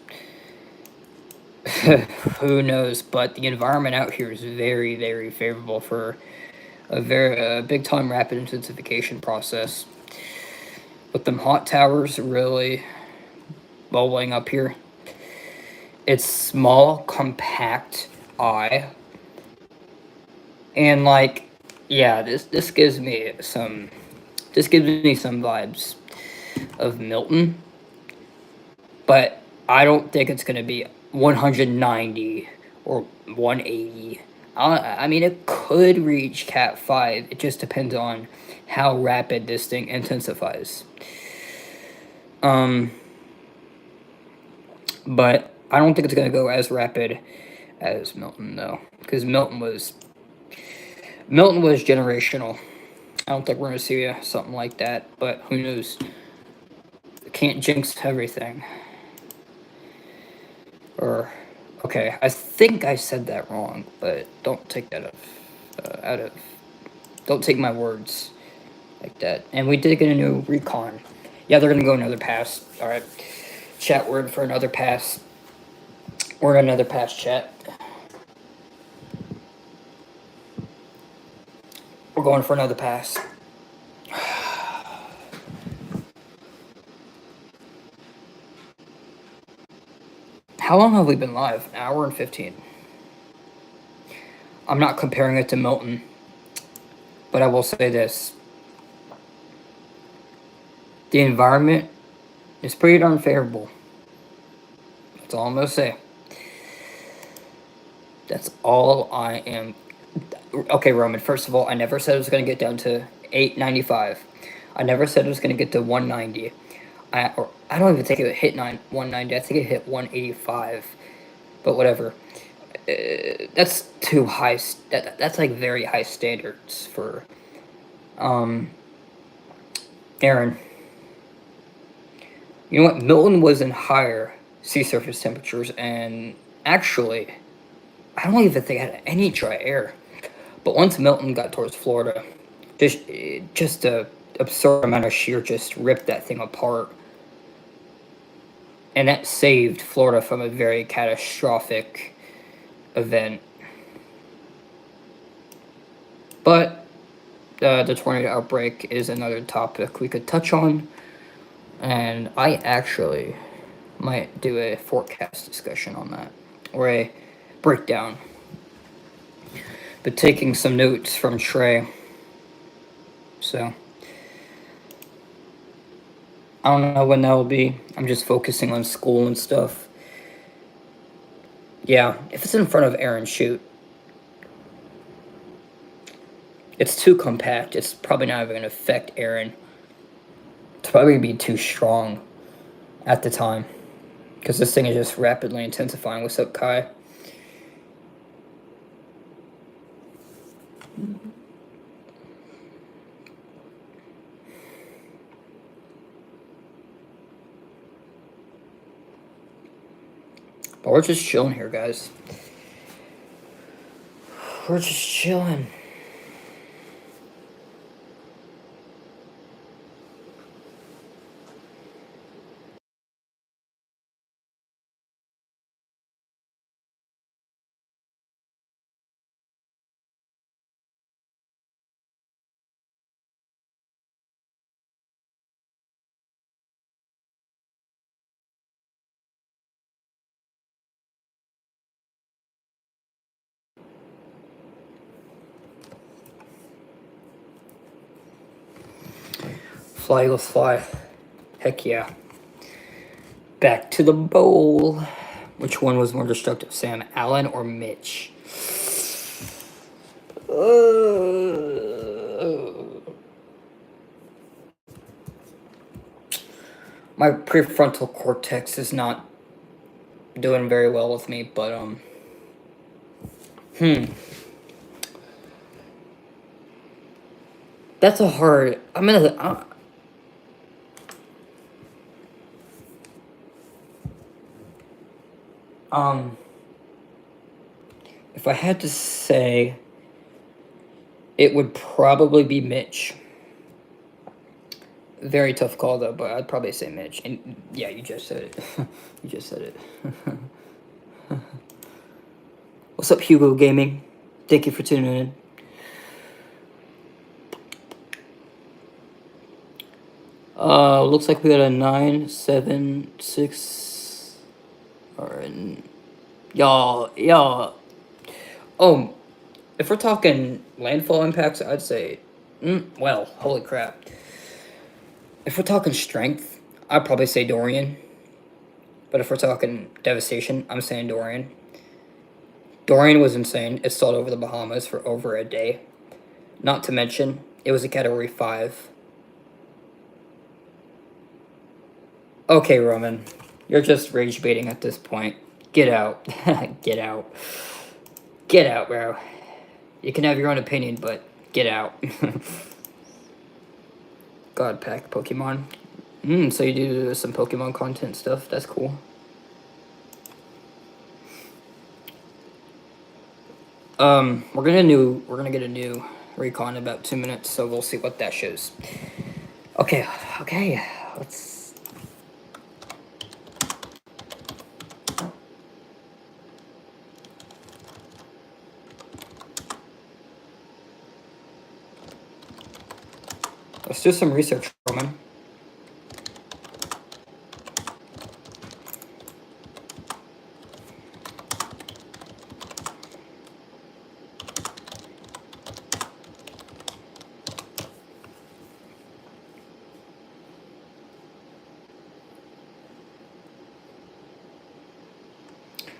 Who knows? But the environment out here is very, very favorable for a big time rapid intensification process. With them hot towers really bubbling up here, it's small, compact eye, and like, yeah, this gives me some vibes of Milton, but I don't think it's gonna be 190 or 180. I mean, it could reach Cat 5. It just depends on how rapid this thing intensifies. But I don't think it's gonna go as rapid as Milton though, because Milton was generational. I don't think we're gonna see something like that, but who knows? Can't jinx everything. Or, okay, I think I said that wrong, but don't take that don't take my words like that. And we did get a new Recon. Yeah, they're gonna go another pass. All right, chat word for another pass. Or another pass, chat. We're going for another pass. How long have we been live? An hour and 15. I'm not comparing it to Milton, but I will say this. The environment is pretty darn favorable. That's all I'm going to say. That's all I am. Okay, Roman, first of all, I never said it was going to get down to 895. I never said it was going to get to 190. I don't even think it hit 190. I think it hit 185. But whatever. That's too high. That's like very high standards for Erin. You know what? Milton was in higher sea surface temperatures, and actually, I don't even think it had any dry air. But once Milton got towards Florida, just a absurd amount of shear just ripped that thing apart. And that saved Florida from a very catastrophic event. But the tornado outbreak is another topic we could touch on. And I actually might do a forecast discussion on that, or a breakdown. But taking some notes from Trey. So I don't know when that will be. I'm just focusing on school and stuff. Yeah, if it's in front of Erin, shoot. It's too compact. It's probably not even going to affect Erin. It's probably going to be too strong at the time. Because this thing is just rapidly intensifying. What's up, Kai? But we're just chilling here, guys. We're just chilling. Fly, Eagles, fly. Heck yeah. Back to the bowl. Which one was more destructive, Sam Allen or Mitch? My prefrontal cortex is not doing very well with me, but that's a hard. If I had to say, it would probably be Mitch. Very tough call though, but I'd probably say Mitch. And yeah, you just said it. You just said it. What's up, Hugo Gaming? Thank you for tuning in. Looks like we got a 9, 7, 6. Alright. Y'all. Oh, if we're talking landfall impacts, I'd say, well, holy crap. If we're talking strength, I'd probably say Dorian. But if we're talking devastation, I'm saying Dorian. Dorian was insane. It stalled over the Bahamas for over a day. Not to mention, it was a Category 5. Okay, Roman. You're just rage baiting at this point. Get out. Get out. Get out, bro. You can have your own opinion, but get out. God pack Pokemon. So you do some Pokemon content stuff. That's cool. We're gonna get a new Recon in about 2 minutes, so we'll see what that shows. Okay, let's... Let's do some research, Roman.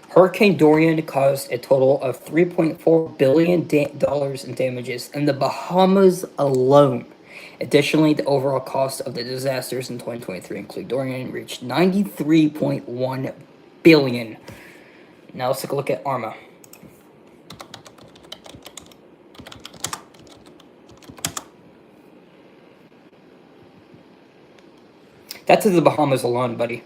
Hurricane Dorian caused a total of $3.4 billion in damages in the Bahamas alone. Additionally, the overall cost of the disasters in 2023, including Dorian, reached $93.1 billion. Now let's take a look at ARMA. That's in the Bahamas alone, buddy.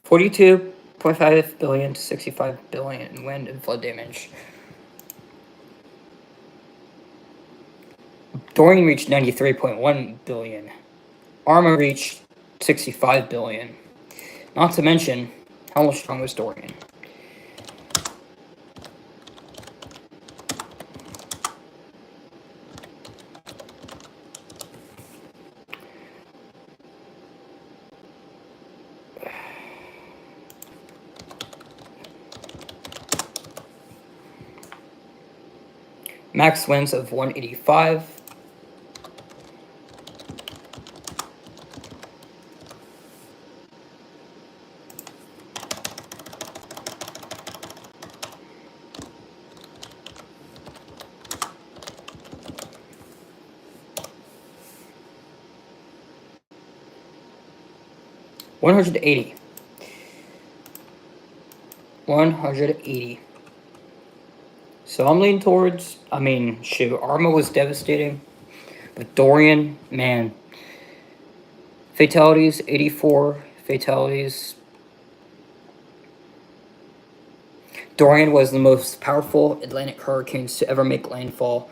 $42.5 billion to $65 billion in wind and flood damage. Dorian reached $93.1 billion. ARMA reached $65 billion. Not to mention, how strong was Dorian? Max winds of 185. $180. 180. So I'm leaning towards, shoot, ARMA was devastating. But Dorian, man. Fatalities, 84 fatalities. Dorian was the most powerful Atlantic hurricanes to ever make landfall,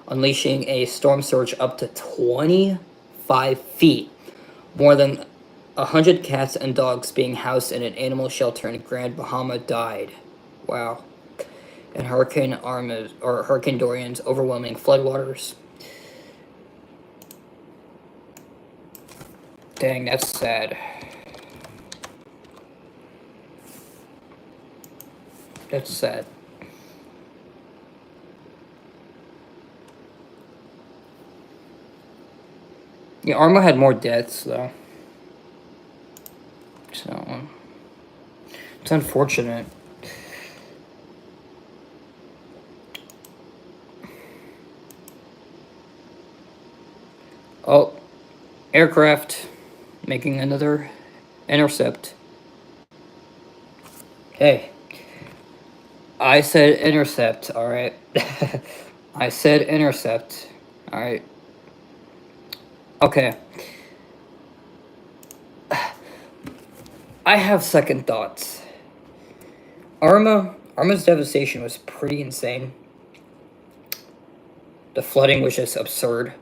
unleashing a storm surge up to 25 feet. More than 100 cats and dogs being housed in an animal shelter in Grand Bahama died. Wow. And Hurricane Dorian's overwhelming floodwaters. Dang, that's sad. That's sad. Yeah, Arma had more deaths though. So it's unfortunate. Oh, aircraft making another intercept. Hey, I said intercept, alright? I said intercept, alright? Okay. I have second thoughts. Arma's devastation was pretty insane. The flooding was just absurd.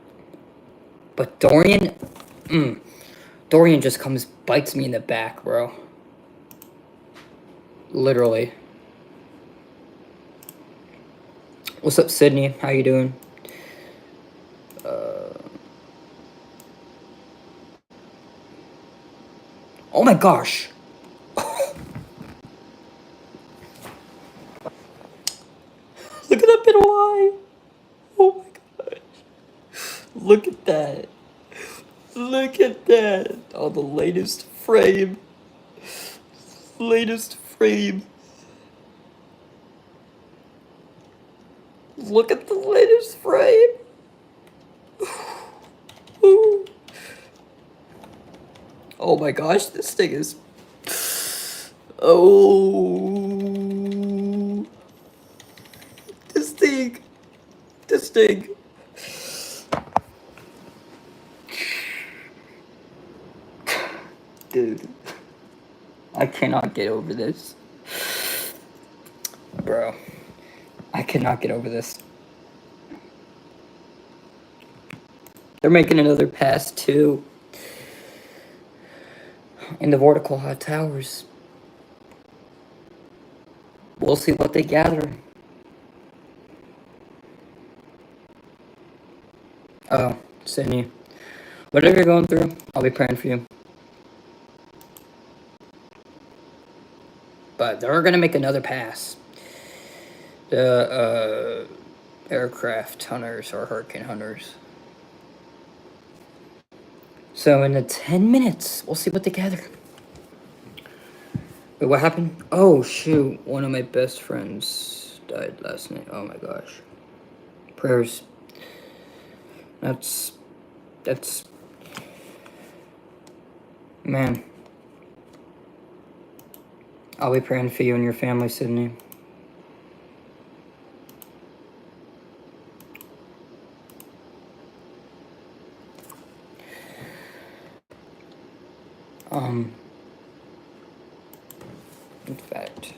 But Dorian just comes, bites me in the back, bro. Literally. What's up, Sydney? How you doing? Oh my gosh. Look at that bit of eye. Oh my gosh. Look at that. Look at that. Oh, the latest frame. Latest frame. Look at the latest frame. Oh my gosh, this thing is... Oh... This thing... Dude. I cannot get over this. Bro. I cannot get over this. They're making another pass too. In the vertical hot towers. We'll see what they gather. Oh, Sydney. Whatever you're going through, I'll be praying for you. But they're gonna make another pass. The aircraft hunters or hurricane hunters. So in the 10 minutes, we'll see what they gather. Wait, what happened? Oh shoot, one of my best friends died last night. Oh my gosh. Prayers. That's man. I'll be praying for you and your family, Sydney. In fact,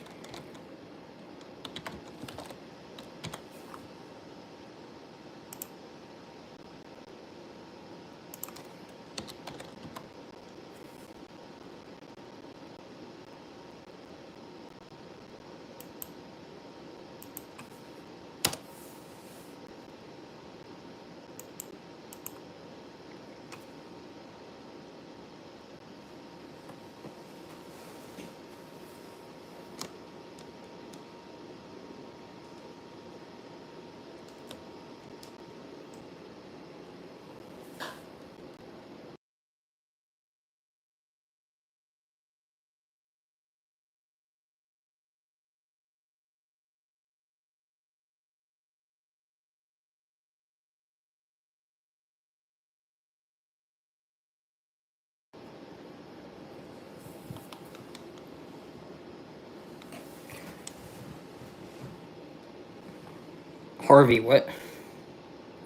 Harvey, what?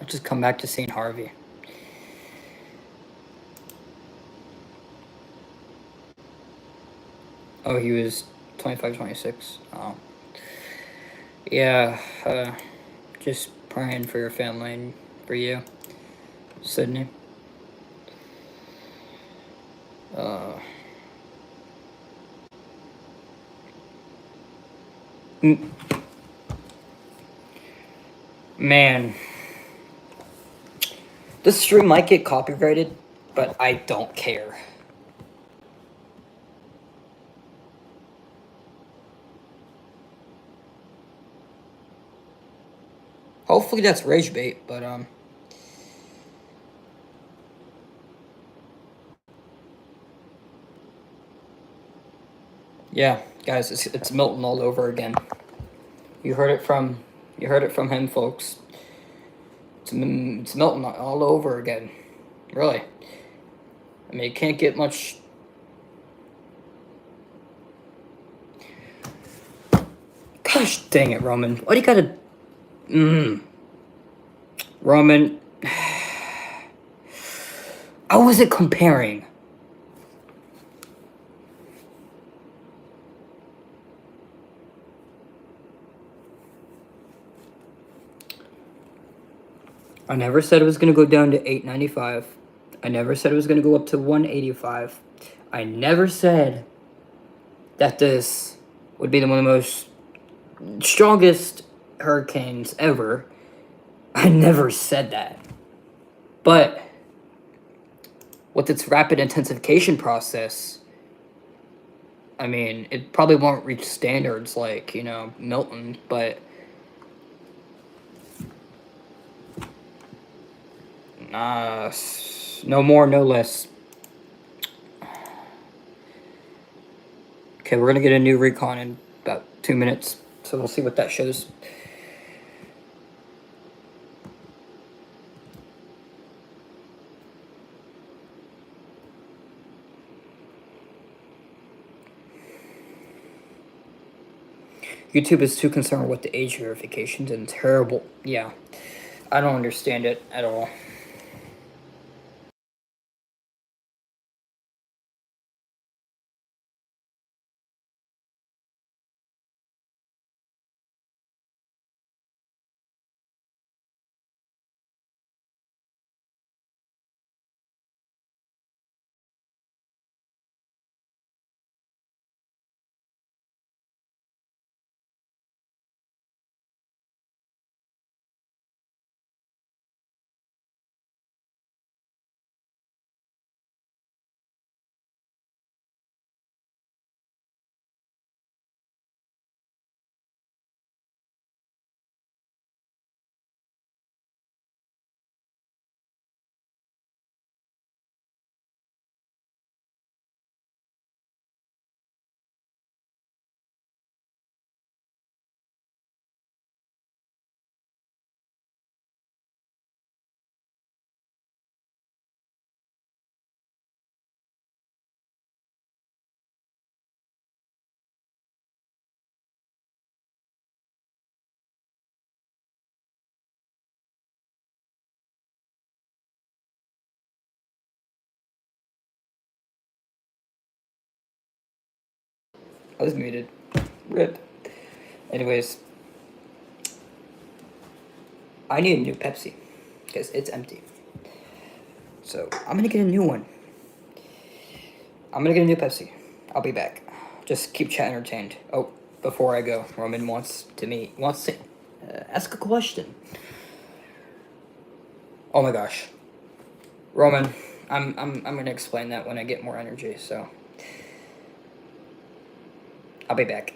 Let's just come back to St. Harvey. Oh, he was 25, 26. Oh. Yeah, just praying for your family and for you, Sydney. Man. This stream might get copyrighted, but I don't care. Hopefully that's rage bait, but yeah, guys, it's Milton all over again. You heard it from him, folks. It's Milton all over again. Really. I mean, it can't get much. Gosh dang it, Roman. Why do you gotta? Roman. I wasn't comparing. I never said it was gonna go down to 895. I never said it was gonna go up to 185. I never said that this would be one of the most strongest hurricanes ever. I never said that. But with its rapid intensification process, I mean, it probably won't reach standards like, Milton, but no more, no less. Okay, we're gonna get a new Recon in about 2 minutes, so we'll see what that shows. YouTube is too concerned with the age verifications and terrible. Yeah, I don't understand it at all. I was muted. Rip. Anyways, I need a new Pepsi because it's empty. So I'm gonna get a new one. I'm gonna get a new Pepsi. I'll be back. Just keep chat entertained. Oh, before I go, Roman wants to ask a question. Oh my gosh, Roman, I'm gonna explain that when I get more energy. So I'll be back.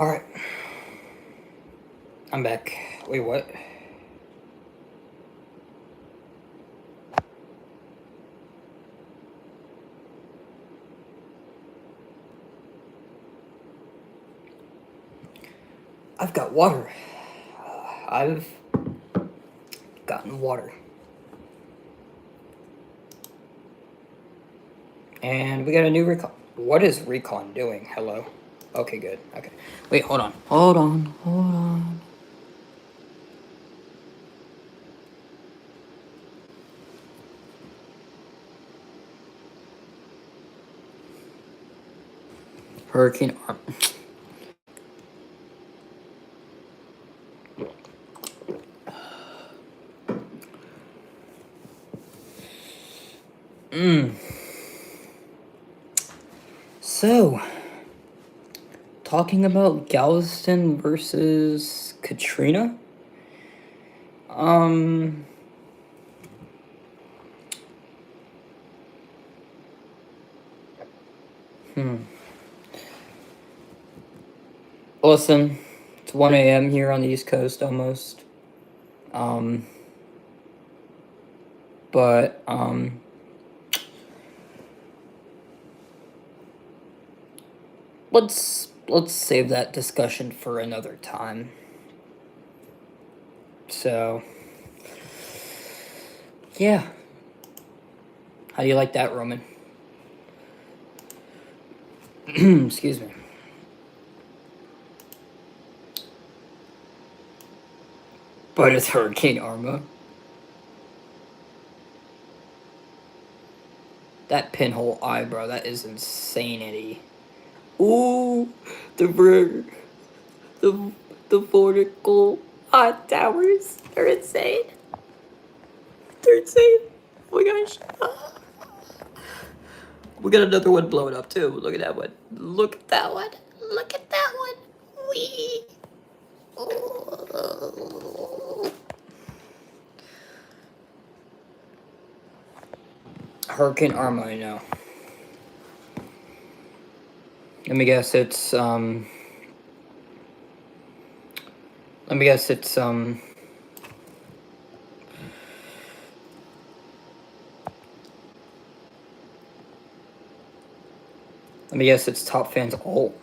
Alright. I'm back. Wait, what? I've got water. I've gotten water. And we got a new Recon. What is Recon doing? Hello? Okay, good. Okay. Wait, hold on. Hold on. Hurricane Arm. So, talking about Galveston versus Katrina. Listen, it's 1 a.m. here on the East Coast almost. But let's save that discussion for another time. So, yeah. How do you like that, Roman? Excuse me. But it's Hurricane Arma. That pinhole eye, bro, that is insanity. Ooh, the vertical eye towers. They're insane. They're insane. Oh my gosh. We got another one blowing up too. Look at that one. Look at that one. Look at that one. Wee. Hurricane Arma, I know. Let me guess it's Let me guess it's Let me guess it's Top Fan's alt.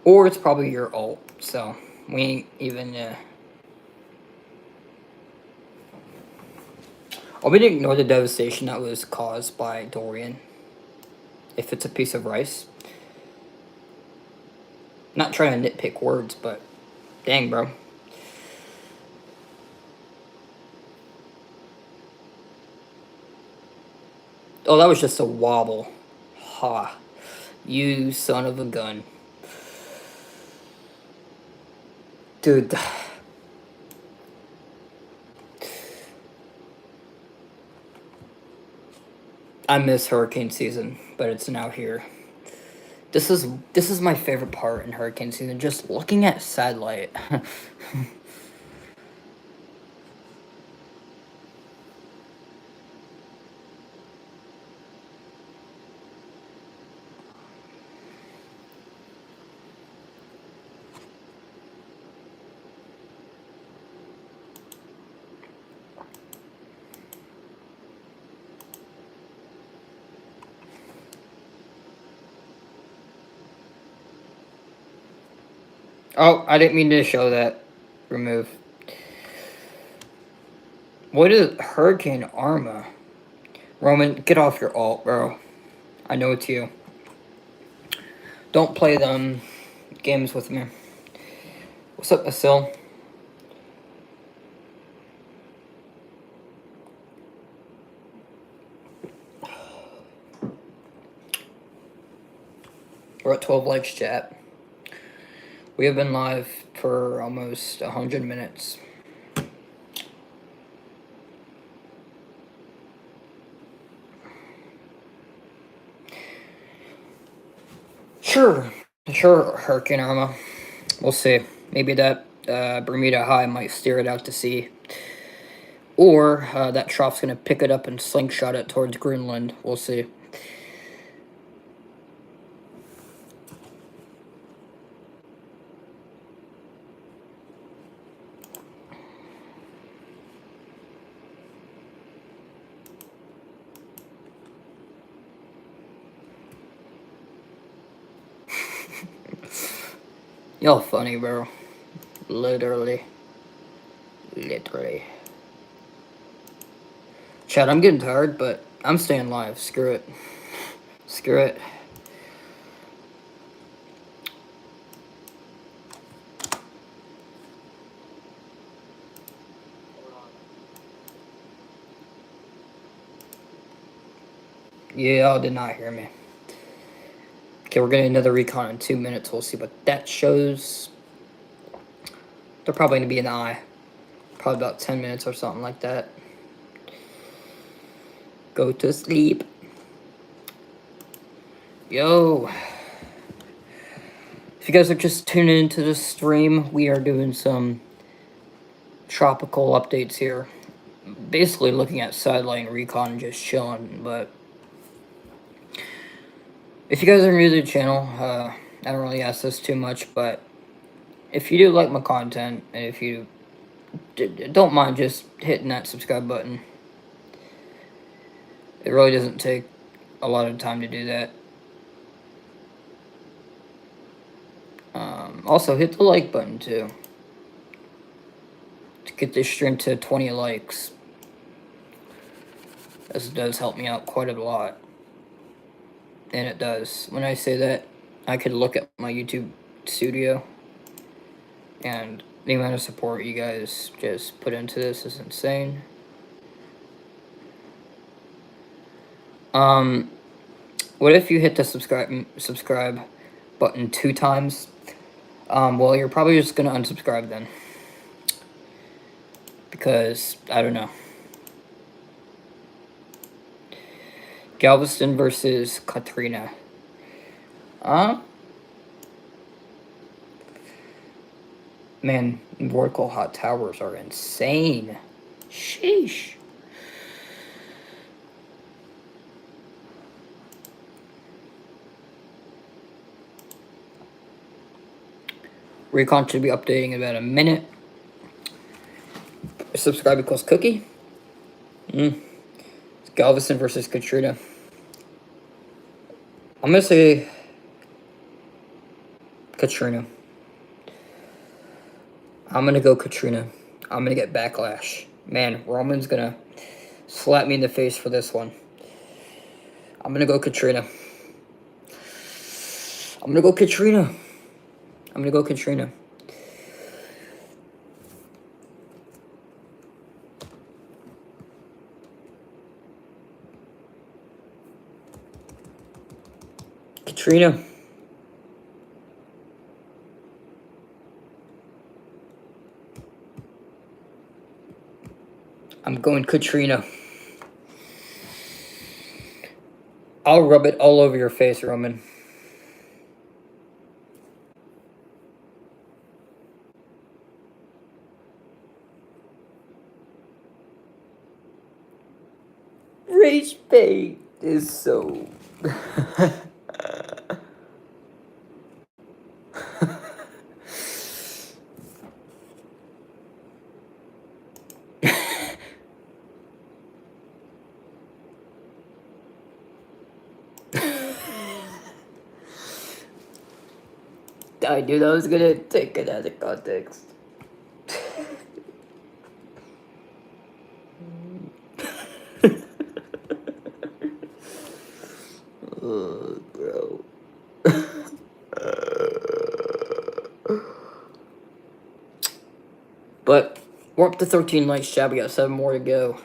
Or it's probably your alt, so we ain't even I'm gonna ignore the devastation that was caused by Dorian. If it's a piece of rice. Not trying to nitpick words, but dang, bro. Oh, that was just a wobble. Ha. You son of a gun. Dude. I miss hurricane season, but it's now here. This is my favorite part in hurricane season, just looking at satellite. Oh, I didn't mean to show that. Remove. What is Hurricane Arma? Roman, get off your alt, bro. I know it's you. Don't play them games with me. What's up, Asil? We're at 12 likes, chat. We have been live for almost 100 minutes. Sure, Hurricane Irma. We'll see. Maybe that Bermuda High might steer it out to sea. Or that trough's going to pick it up and slingshot it towards Greenland. We'll see. Y'all funny, bro. Literally. Literally. Chad, I'm getting tired, but I'm staying live. Screw it. Screw it. Yeah, y'all did not hear me. Okay, we're getting another recon in 2 minutes. We'll see what that shows. They're probably going to be an eye. Probably about 10 minutes or something like that. Go to sleep. Yo. If you guys are just tuning into the stream, we are doing some tropical updates here. Basically looking at sideline recon and just chilling, but if you guys are new to the channel, I don't really ask this too much, but if you do like my content, and if you don't mind just hitting that subscribe button. It really doesn't take a lot of time to do that. Also, hit the like button, too, to get this stream to 20 likes. This does help me out quite a lot. And it does. When I say that, I could look at my YouTube studio, and the amount of support you guys just put into this is insane. What if you hit the subscribe button 2 times? Well, you're probably just gonna unsubscribe then. Because, I don't know. Galveston versus Katrina. Man, vertical hot towers are insane. Sheesh. Recon should be updating in about a minute. Subscribe equals cookie. It's Galveston versus Katrina. I'm gonna say Katrina. I'm gonna go Katrina. I'm gonna get backlash. Man, Roman's gonna slap me in the face for this one. I'm gonna go Katrina. I'm gonna go Katrina. I'm gonna go Katrina. Katrina. I'm going Katrina. I'll rub it all over your face, Roman. Rage bait is so... I knew I was gonna take it out of context. Oh, bro. But we're up to 13 likes, Chad. We got 7 more to go.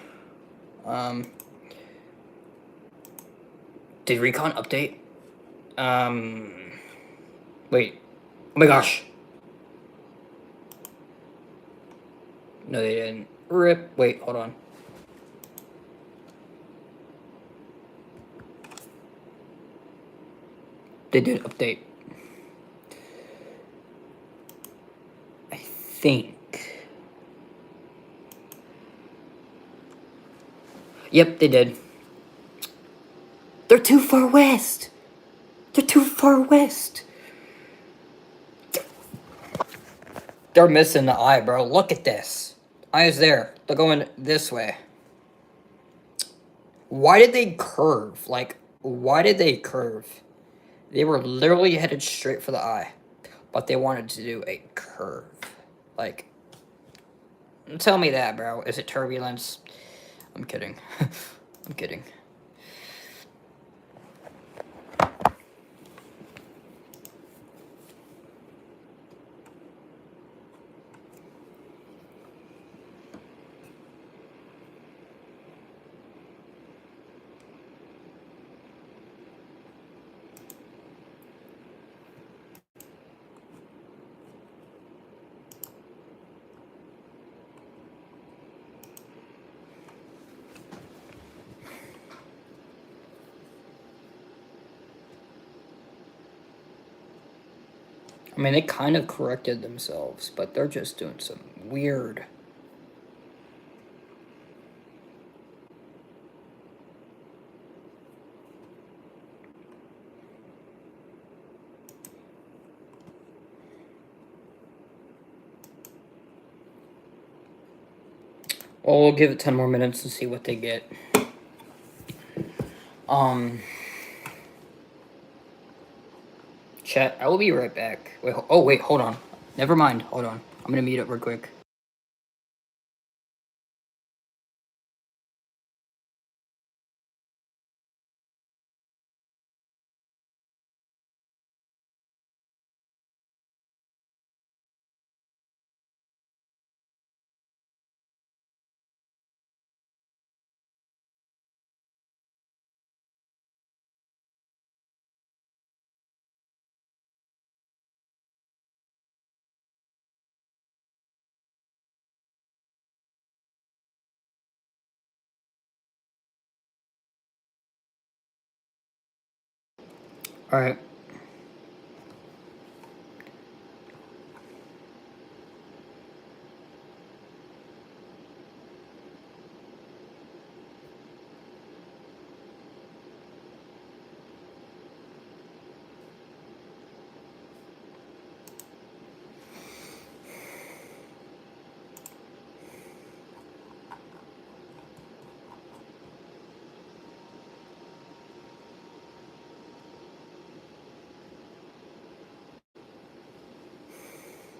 Did Recon update? Wait. Oh my gosh. No, they didn't. Rip. Wait, hold on. They did update. I think. Yep, they did. They're too far west. They're too far west. They're missing the eye, bro. Look at this. Eye is there. They're going this way. Why did they curve? Like, why did they curve? They were literally headed straight for the eye. but they wanted to do a curve. Like, tell me that, bro. Is it turbulence? I'm kidding. I'm kidding. I mean, they kind of corrected themselves, but they're just doing some weird. Well, we'll give it 10 more minutes and see what they get. Chat, I will be right back. Wait, oh, wait, hold on. Never mind, hold on. I'm gonna meet up real quick. Alright.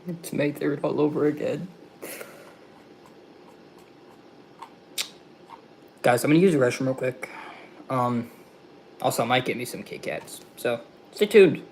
It's May 3rd all over again. Guys, I'm gonna use the restroom real quick. Also, I might get me some Kit Kats. So, stay tuned.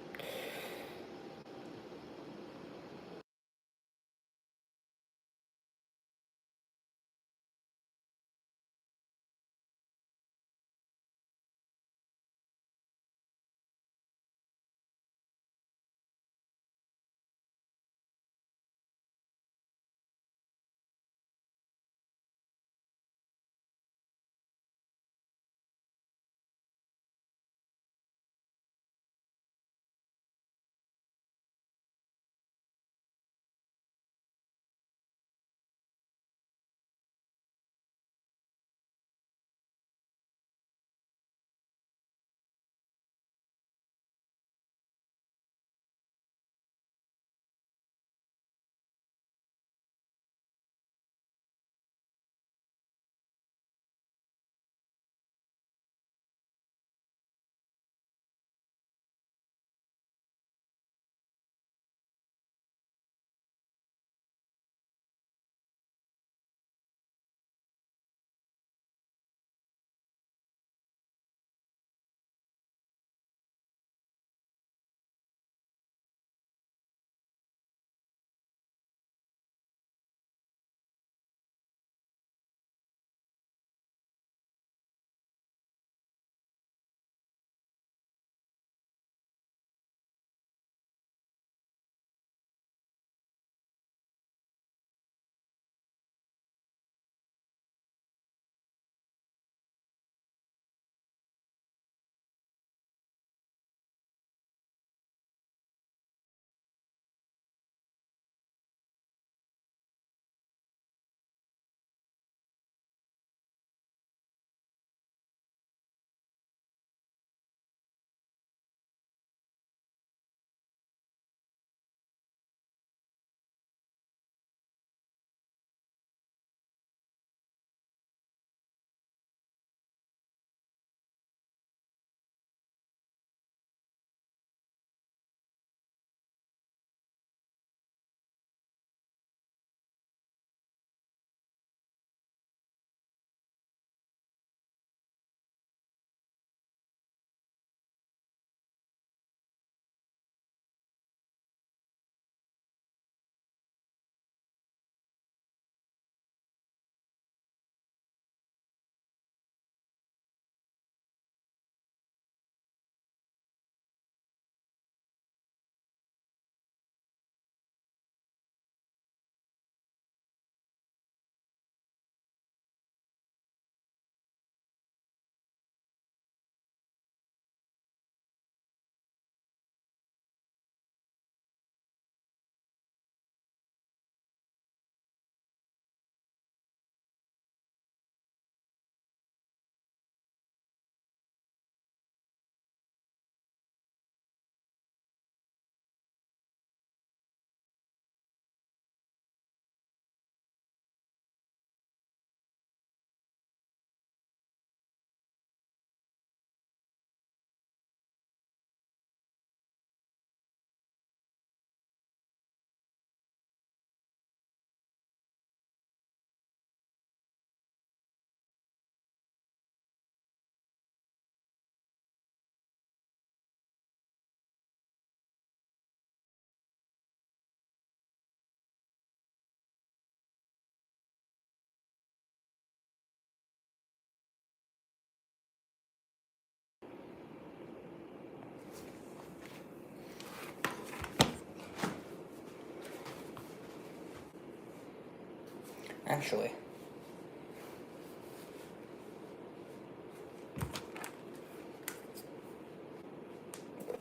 Actually.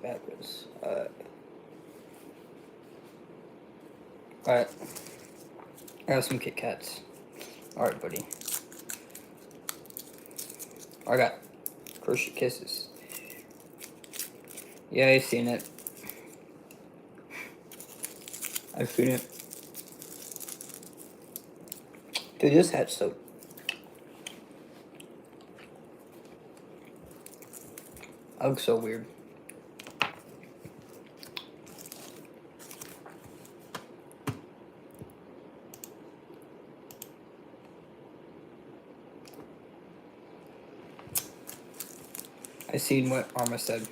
Backwards. Alright. I have some Kit Kats. Alright, buddy. I got Hershey Kisses. Yeah, I've seen it. I've seen it. Dude, this hat's so... I look so weird. I seen what Arma said.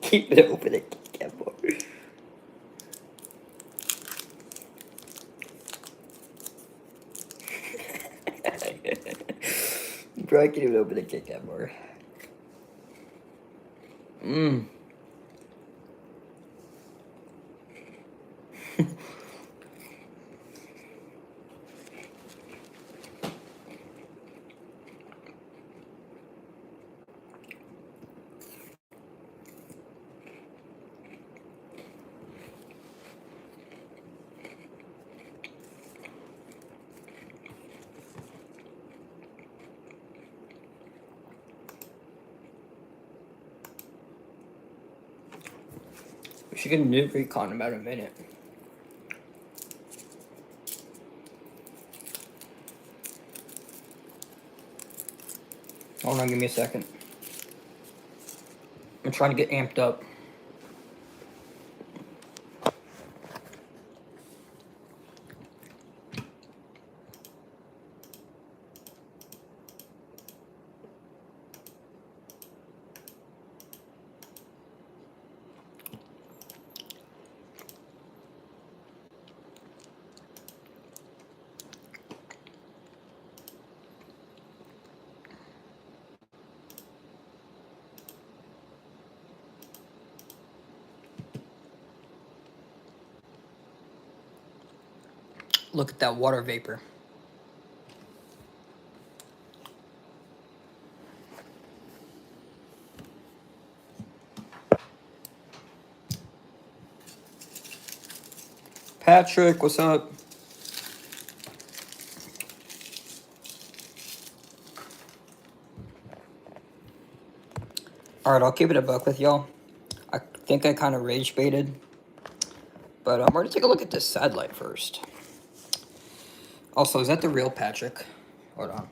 Keep it open and get more. Bro, I can't even open a Kit Kat bar. Mmm. We should get a new Recon in about a minute. Hold on, give me a second. I'm trying to get amped up. Look at that water vapor. Patrick, what's up? Alright, I'll keep it a buck with y'all. I think I kind of rage baited. But we're going to take a look at this satellite first. Also, is that the real Patrick? Hold on.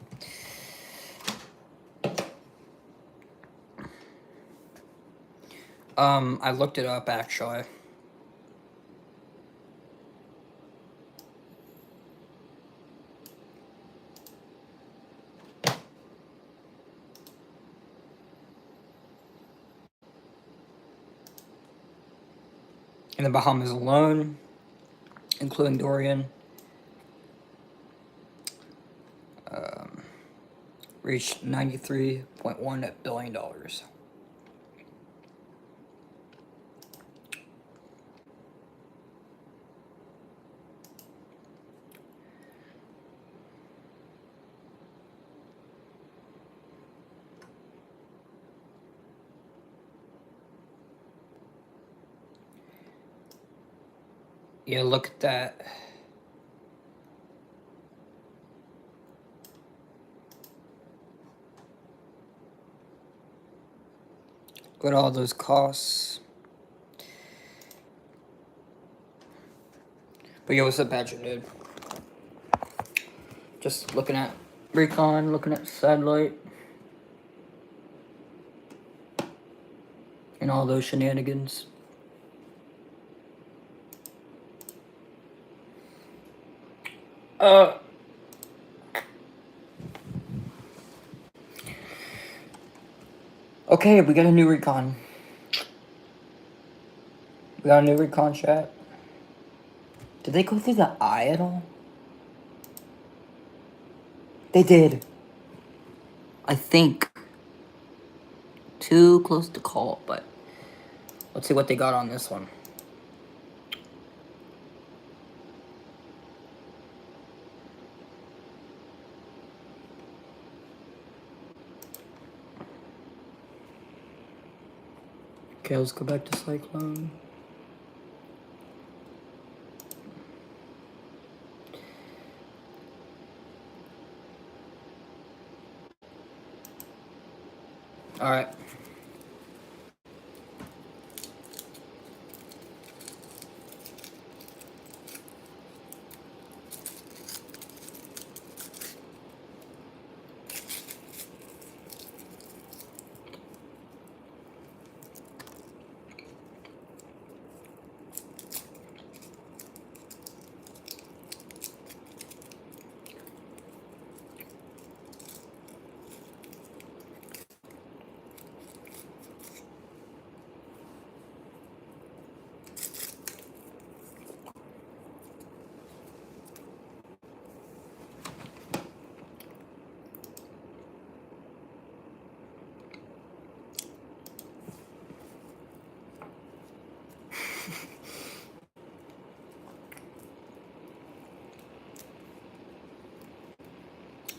I looked it up, actually. In the Bahamas alone, including Dorian, reached $93.1 billion. Yeah, look at that. Look at all those costs. But yo, what's up, Patrick, dude? Just looking at Recon, looking at satellite. And all those shenanigans. Okay, we got a new Recon. We got a new Recon, chat. Did they go through the eye at all? They did. I think. Too close to call, but let's see what they got on this one. Okay, let's go back to Cyclone. Alright.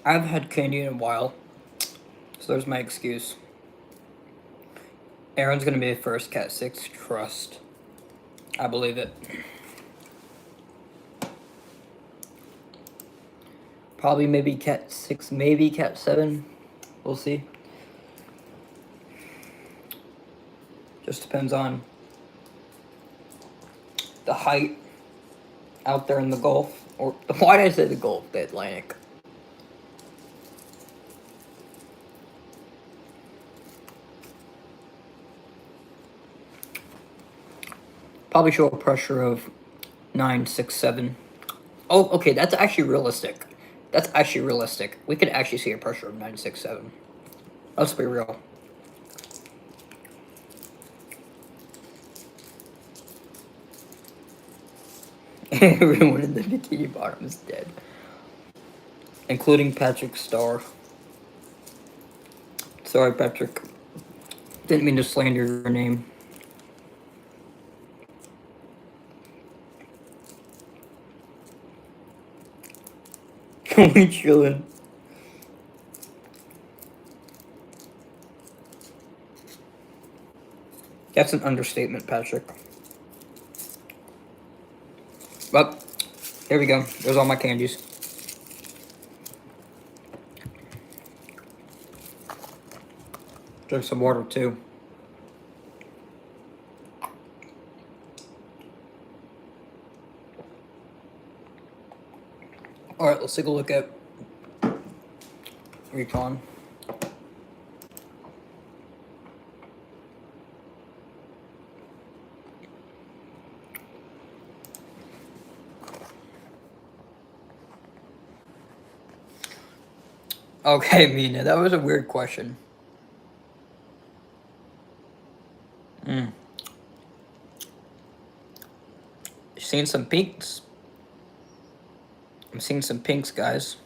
I haven't had candy in a while, so there's my excuse. Erin's gonna be the first Cat 6, trust. I believe it. Probably maybe Cat 6, maybe Cat 7. We'll see. Just depends on the height out there in the Gulf. Or why did I say the Gulf? The Atlantic. Probably show a pressure of 967. Oh, okay, that's actually realistic. That's actually realistic. We could actually see a pressure of 967. Let's be real. Everyone in the bikini bottom is dead. Including Patrick Starr. Sorry, Patrick. Didn't mean to slander your name. We chillin'. That's an understatement, Patrick. Well, here we go. There's all my candies. Drink some water, too. Alright, let's take a look at Recon. Okay, Mina, that was a weird question. Seeing some pinks. I'm seeing some pinks, guys.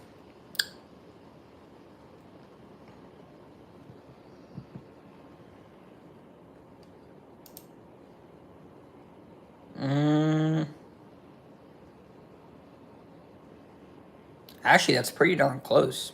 Actually, that's pretty darn close.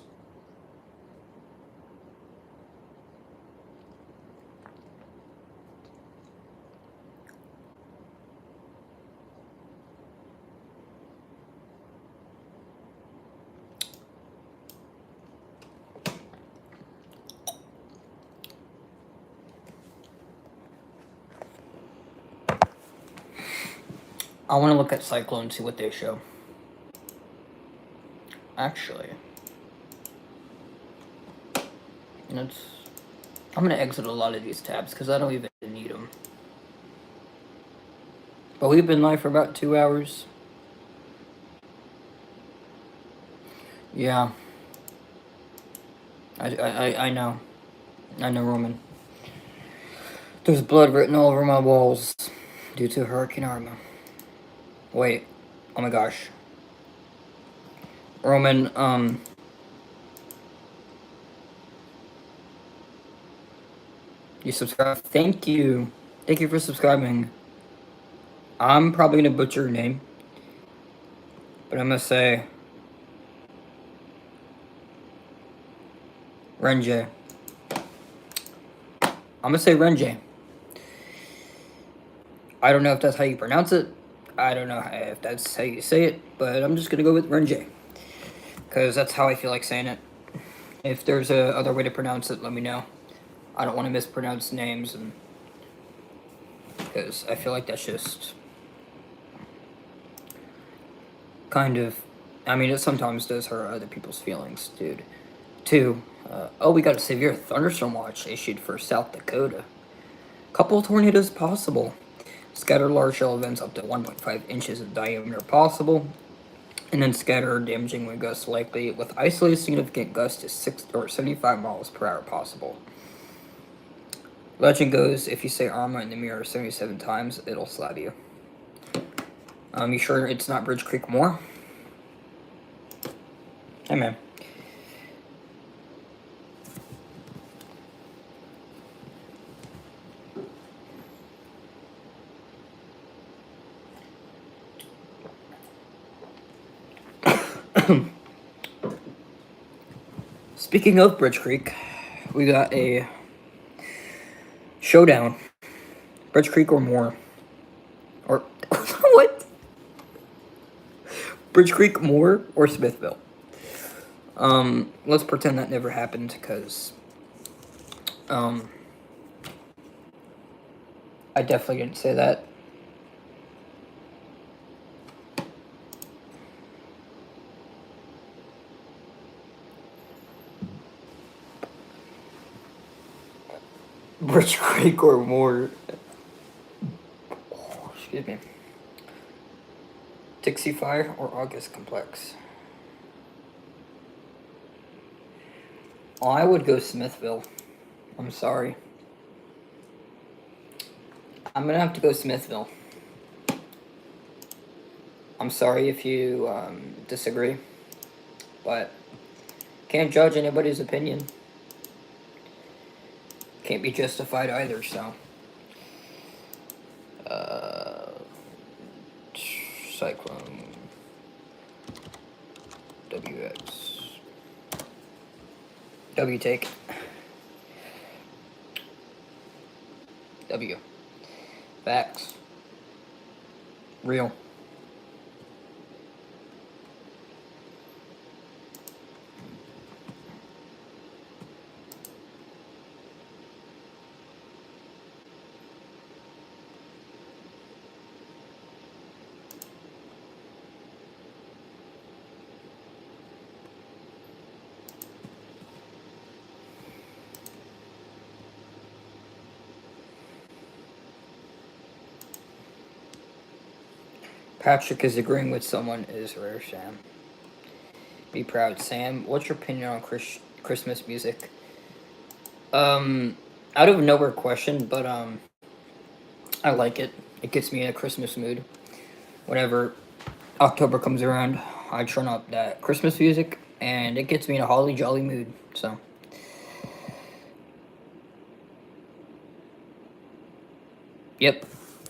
I want to look at Cyclone and see what they show. Actually, I'm going to exit a lot of these tabs because I don't even need them. But we've been live for about 2 hours. Yeah. I know. I know, Roman. There's blood written all over my walls due to Hurricane Irma. Wait. Oh my gosh. Roman, you subscribe? Thank you. Thank you for subscribing. I'm probably gonna butcher your name, but I'm gonna say Renjay. I'm gonna say Renjay. I don't know if that's how you pronounce it. I don't know if that's how you say it, but I'm just gonna go with Renjay. Because that's how I feel like saying it. If there's a other way to pronounce it, let me know. I don't want to mispronounce names, and because I feel like that's just kind of, I mean, it sometimes does hurt other people's feelings, dude. Two, oh, we got a severe thunderstorm watch issued for South Dakota. Couple tornadoes possible. Scattered large shell events up to 1.5 inches in diameter possible. And then scattered damaging wind gusts likely, with isolated significant gusts to 6 or 75 miles per hour possible. Legend goes, if you say Arma in the mirror 77 times, it'll slap you. You sure it's not Bridge Creek Moor? Hey, man. Speaking of Bridge Creek, we got a showdown. Bridge Creek or Moor. Or, what? Bridge Creek Moor or Smithville. Let's pretend that never happened, because, I definitely didn't say that. Bridge Creek or Moor. Oh, excuse me. Dixie Fire or August Complex. I would go Smithville. I'm sorry. I'm gonna have to go Smithville. I'm sorry if you disagree, but can't judge anybody's opinion. Can't be justified either, so. Cyclone. WX. W take. W. Facts. Real. Patrick is agreeing with someone is rare, Sam. Be proud, Sam. What's your opinion on Christmas music? Out of nowhere question, but I like it. It gets me in a Christmas mood. Whenever October comes around, I turn up that Christmas music, and it gets me in a holly jolly mood. So, yep,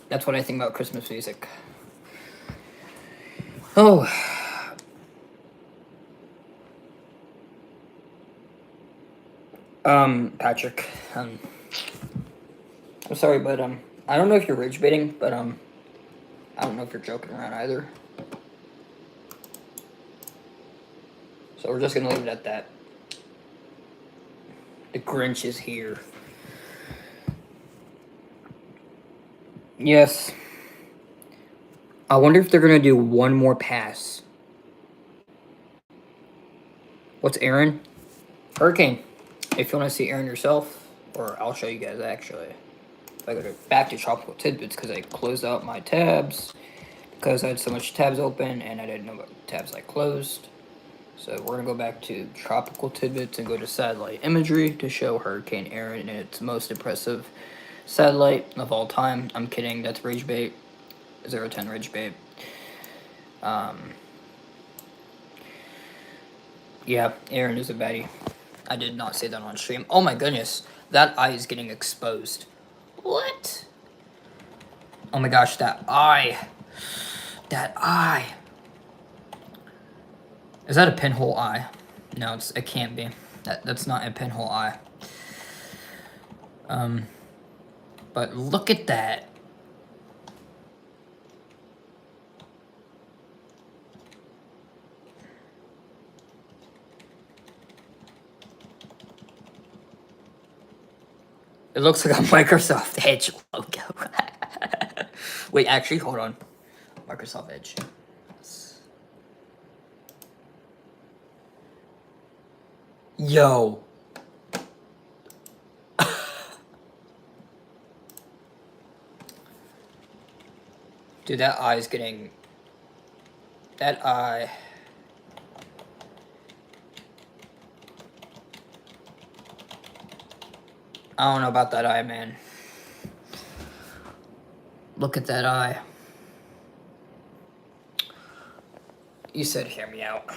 that's what I think about Christmas music. Oh. Patrick, I'm sorry, but, I don't know if you're rage baiting, but, I don't know if you're joking around either. So we're just gonna leave it at that. The Grinch is here. Yes. I wonder if they're gonna do one more pass. What's Erin? Hurricane. If you want to see Erin yourself, or I'll show you guys actually. If I go back to Tropical Tidbits, because I closed out my tabs, because I had so much tabs open and I didn't know what tabs I closed. So we're gonna go back to Tropical Tidbits and go to satellite imagery to show Hurricane Erin and its most impressive satellite of all time. I'm kidding, that's Rage Bait. 010 Rage Bait. Yeah, Erin is a baddie. I did not say that on stream. Oh my goodness, that eye is getting exposed. What? Oh my gosh, that eye. That eye. Is that a pinhole eye? No, it can't be. That's not a pinhole eye. But look at that. It looks like a Microsoft Edge logo. Wait, actually, hold on. Microsoft Edge. Yo. Dude, that eye is getting... That eye... I don't know about that eye, man. Look at that eye. You said hear me out.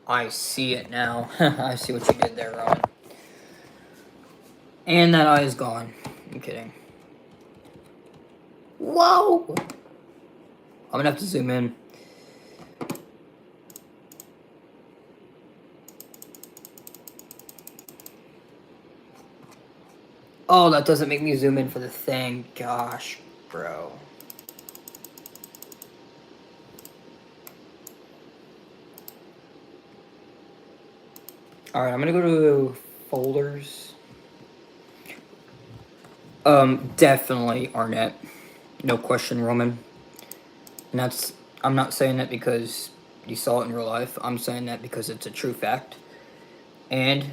I see it now. I see what you did there, Rowan. And that eye is gone. I'm kidding. Whoa! I'm gonna have to zoom in. Oh, that doesn't make me zoom in for the thing. Gosh, bro. Alright, I'm gonna go to folders. Definitely Arnett. No question, Roman. And that's... I'm not saying that because you saw it in real life. I'm saying that because it's a true fact. And...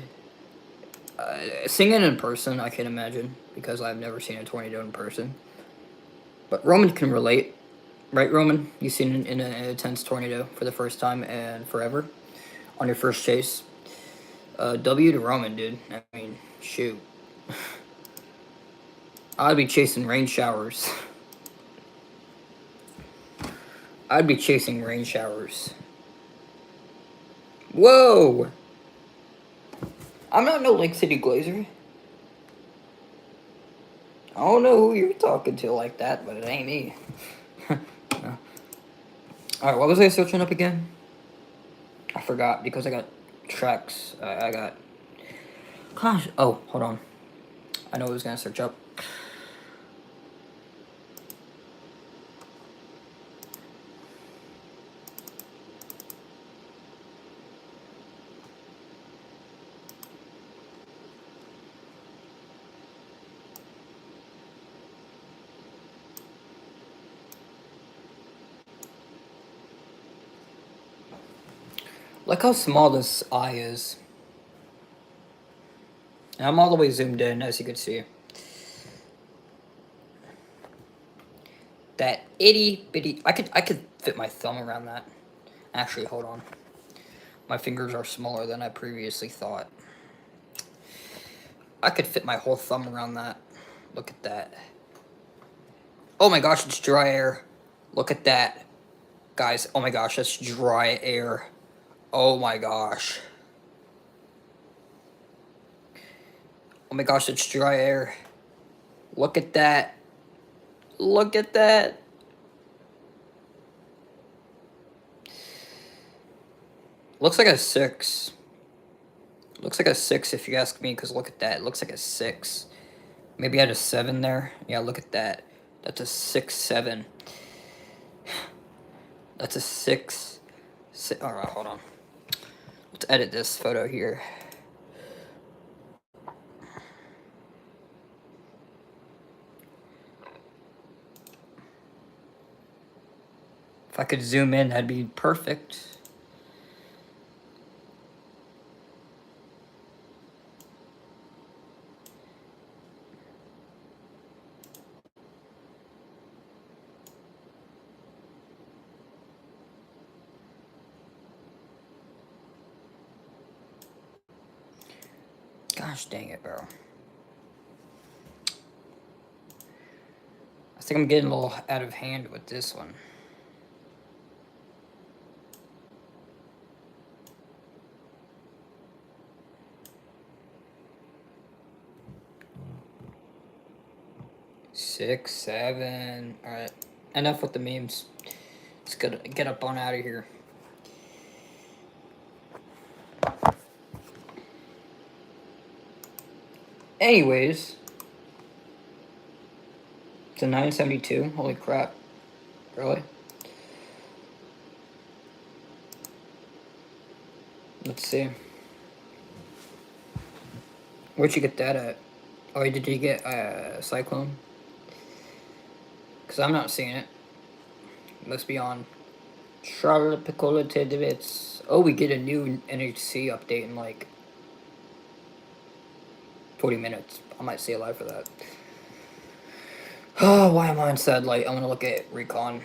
seeing it in person, I can imagine. Because I've never seen a tornado in person. But Roman can relate. Right, Roman? You've seen it in an intense tornado for the first time and forever. On your first chase. W to Roman, dude. I mean, shoot. I'd be chasing rain showers. I'd be chasing rain showers. Whoa! I'm not no Lake City Glazer. I don't know who you're talking to like that, but it ain't me. No. Alright, what was I searching up again? I forgot, because I got tracks. I got... Gosh, oh, hold on. I know what I was gonna search up. Look how small this eye is. And I'm all the way zoomed in, as you can see. That itty bitty... I could fit my thumb around that. Actually, hold on. My fingers are smaller than I previously thought. I could fit my whole thumb around that. Look at that. Oh my gosh, it's dry air. Look at that. Guys, oh my gosh, that's dry air. Oh my gosh. Oh my gosh, it's dry air. Look at that. Look at that. Looks like a 6. Looks like a 6 if you ask me, because look at that. It looks like a 6. Maybe I had a 7 there. Yeah, look at that. That's a 6, 7. That's a 6. Alright, hold on. Let's edit this photo here. If I could zoom in, that'd be perfect. Gosh dang it, bro. I think I'm getting a little out of hand with this one. Six, seven. Alright. Enough with the memes. Let's get up on out of here. Anyways. It's a 972. Holy crap. Really? Let's see. Where'd you get that at? Oh, did you get Cyclone? Because I'm not seeing it. Must be on Charlotte Piccola Tidbits. Oh, we get a new NHC update in like 40 minutes. I might see a live for that. Oh, why am I on satellite? I'm gonna look at Recon.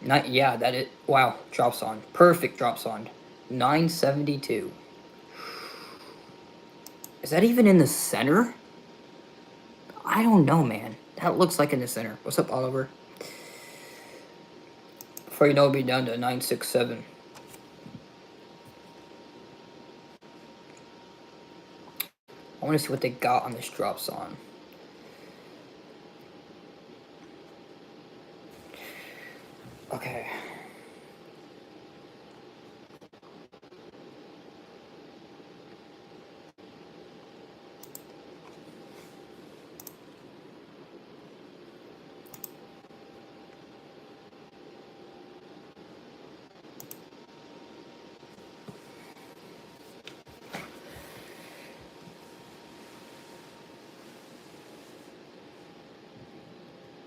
Not, yeah, that it. Wow, drops on. Perfect drops on. 972. Is that even in the center? I don't know, man. That looks like in the center. What's up, Oliver? Before you know, it'll be down to 967. I want to see what they got on this drops on. Okay.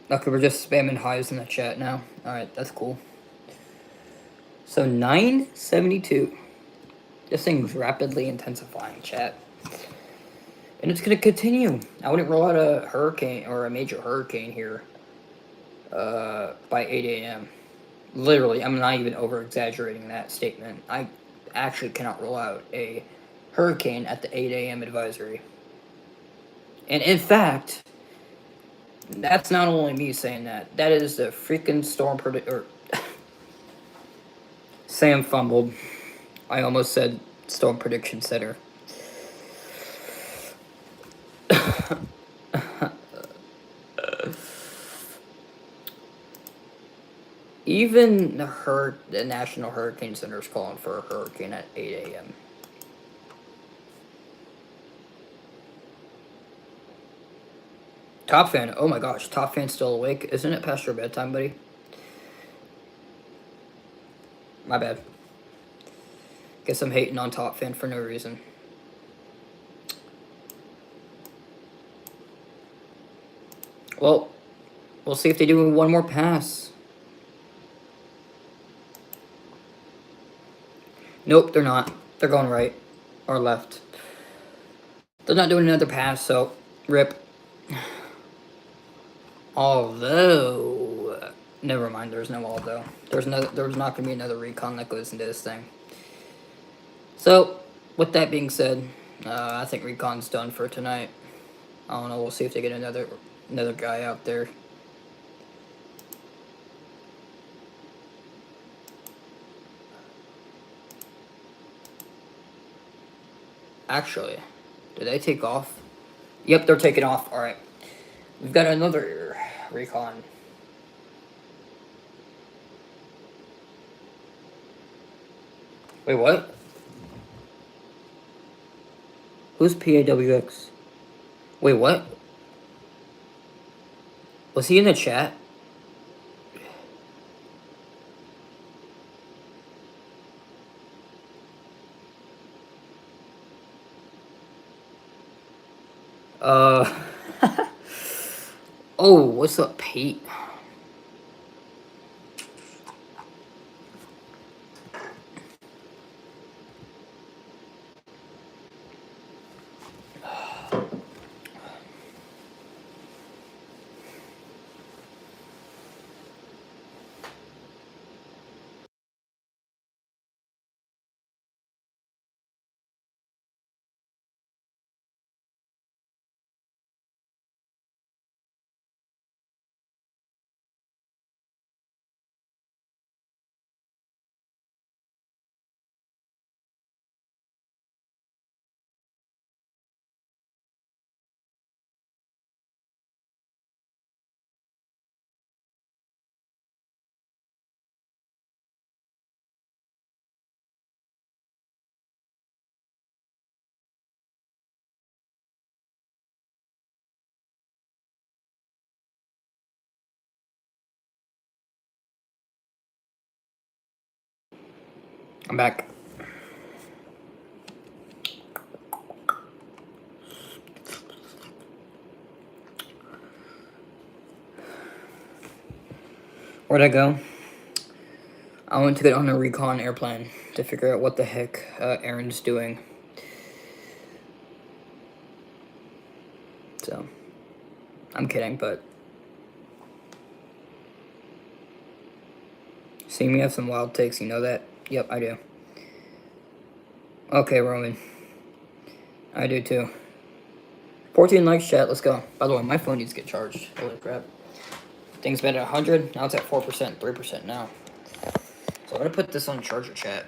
Okay, we're just spamming highs in the chat now. Alright, that's cool. So 972. This thing's rapidly intensifying, chat. And it's gonna continue. I wouldn't roll out a hurricane or a major hurricane here by 8 a.m. Literally, I'm not even over exaggerating that statement. I actually cannot roll out a hurricane at the 8 a.m. advisory. And in fact, that's not only me saying that. That is the freaking storm or Sam fumbled. I almost said Storm Prediction Center. Even the National Hurricane Center is calling for a hurricane at 8 a.m. Top Fan, oh my gosh, Top Fan's still awake. Isn't it past your bedtime, buddy? My bad. Guess I'm hating on Top Fan for no reason. Well, we'll see if they do one more pass. Nope, they're not. They're going right. Or left. They're not doing another pass, so rip. Although, never mind. There's no although. There's not going to be another recon that goes into this thing. So, with that being said, I think recon's done for tonight. I don't know. We'll see if they get another guy out there. Actually, did they take off? Yep, they're taking off. All right, we've got another recon. Wait, what? Who's PAWX? Wait, what? Was he in the chat? Oh, what's up, Pete? I'm back. Where'd I go? I went to get on a Recon airplane to figure out what the heck Erin's doing. So, I'm kidding, but... See me have some wild takes, you know that? Yep, I do. Okay, Roman. I do too. 14 likes, chat, let's go. By the way, my phone needs to get charged. Holy crap. Thing's been at 100, now it's at 4%, 3% now. So I'm gonna put this on charger, chat.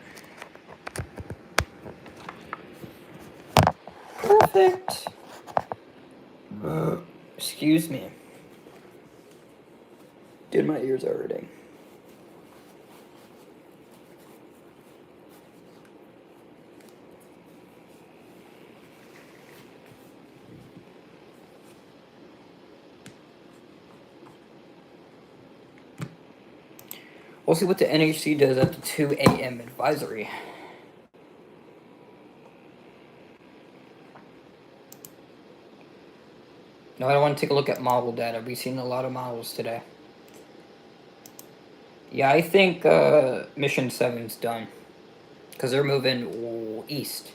Perfect. Excuse me. Dude, my ears are hurting. We'll see what the NHC does at the 2 a.m. advisory. Now I want to take a look at model data. We've seen a lot of models today. Yeah, I think Mission 7's done. Because they're moving east.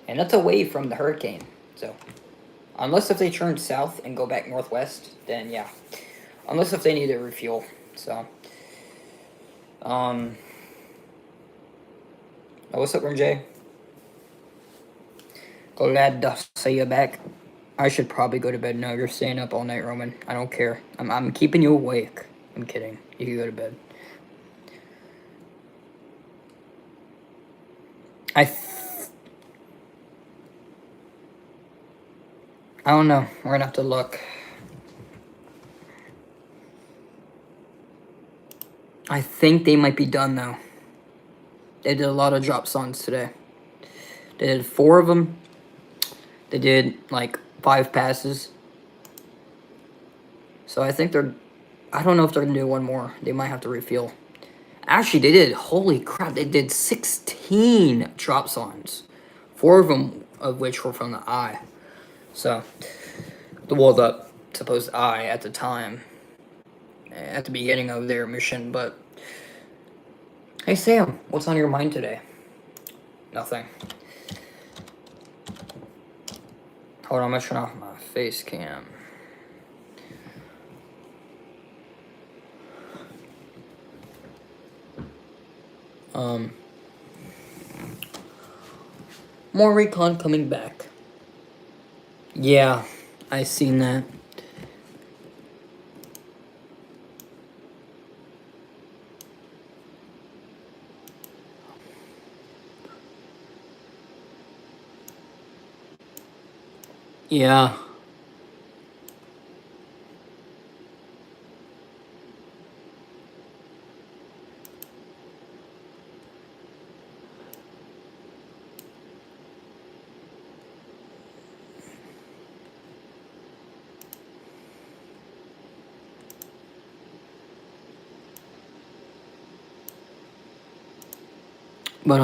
And that's away from the hurricane. So, unless if they turn south and go back northwest, then yeah. Unless if they need to refuel. So, oh, what's up, J? Glad to see you back. I should probably go to bed now. You're staying up all night, Roman. I don't care. I'm keeping you awake. I'm kidding. You can go to bed. I don't know. We're gonna have to look. I think they might be done, though. They did a lot of drop songs today. They did 4 of them. They did, like, 5 passes. So I think they're... I don't know if they're gonna do one more. They might have to refuel. Actually, they did... Holy crap. They did 16 drop songs. 4 of them of which were from the eye. So, the supposed eye at the time. At the beginning of their mission, but... Hey, Sam. What's on your mind today? Nothing. Hold on, I'm gonna turn off my face cam. More Recon coming back. Yeah, I seen that. Yeah. But,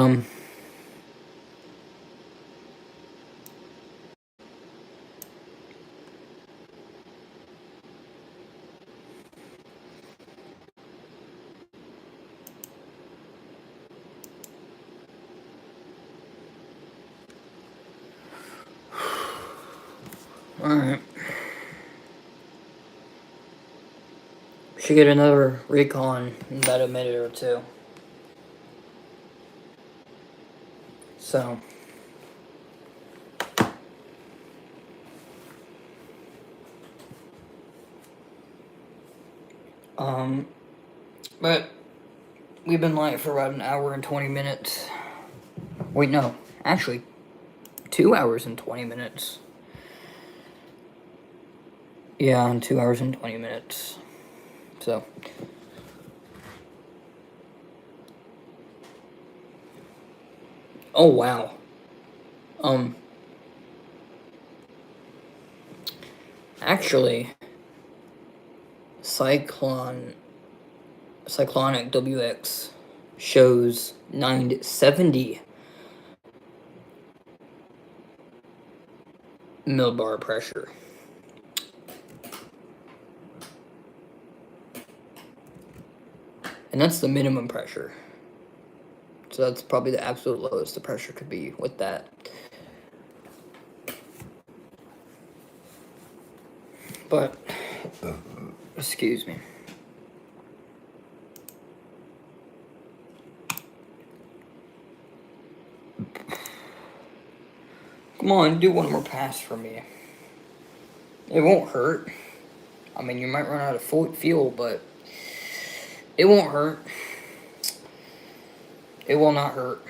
alright. Should get another Recon in about a minute or two. So. But we've been live for about an hour and 20 minutes. Wait, no. Actually, 2 hours and 20 minutes. Yeah, 2 hours and 20 minutes. So. Oh, wow. Actually, Cyclonic WX shows 970 millibar pressure. And that's the minimum pressure. So that's probably the absolute lowest the pressure could be with that. But, excuse me. Come on, do one more pass for me. It won't hurt. I mean, you might run out of fuel, but it won't hurt. It will not hurt.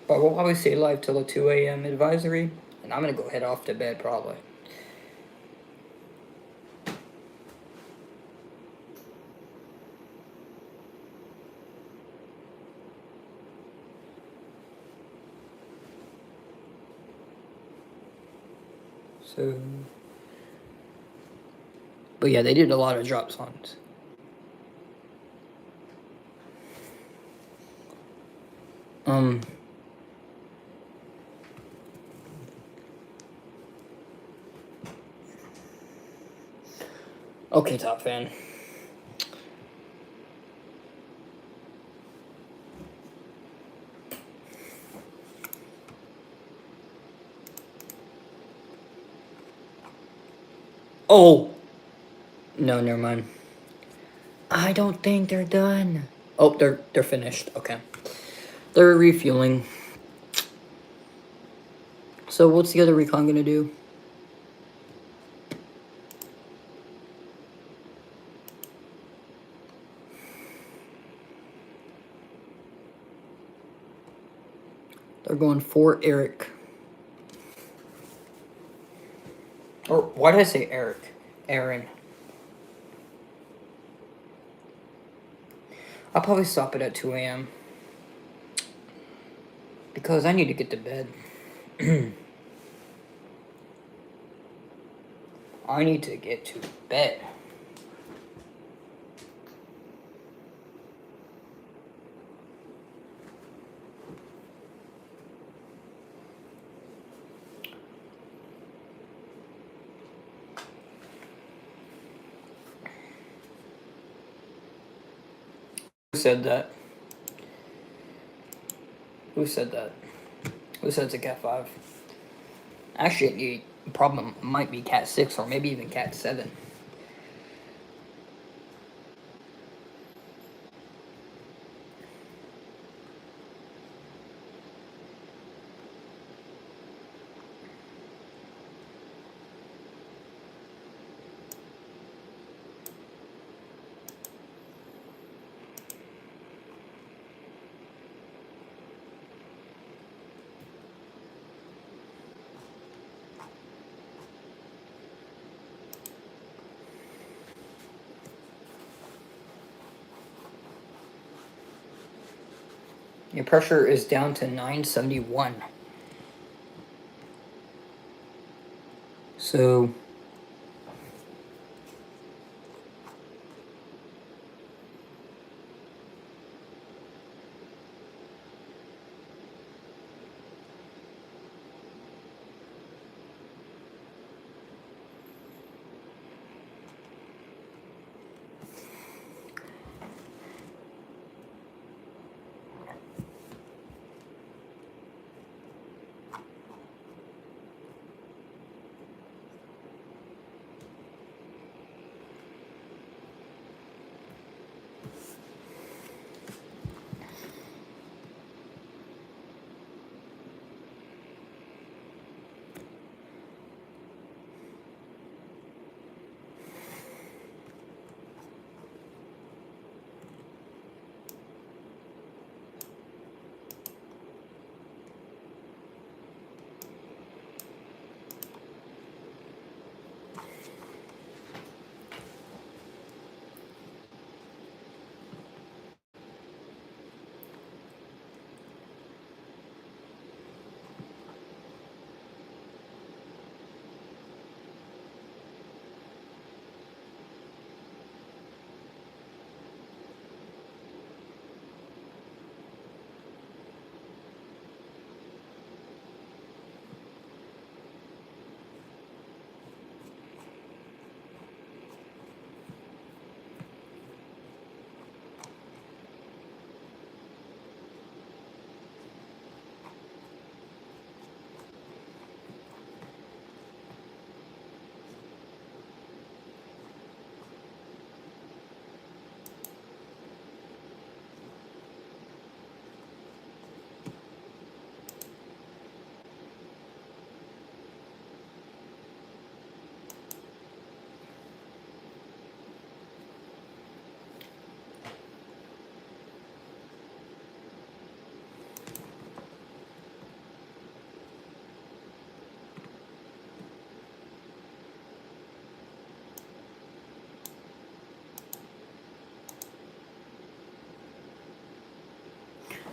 But we'll probably stay live till the 2 a.m. advisory, and I'm gonna go head off to bed probably. So, but yeah, they did a lot of drop songs. Okay, Top Fan. Oh! No, never mind. I don't think they're done. Oh, they're finished. Okay. They're refueling. So what's the other Recon gonna do? They're going for Eric. Or why did I say Eric? Erin. I'll probably stop it at 2 a.m. because I need to get to bed. I need to get to bed. Who said that? Who said that? Who said it's a Cat 5? Actually, the problem might be Cat 6 or maybe even Cat 7. Your pressure is down to 971. So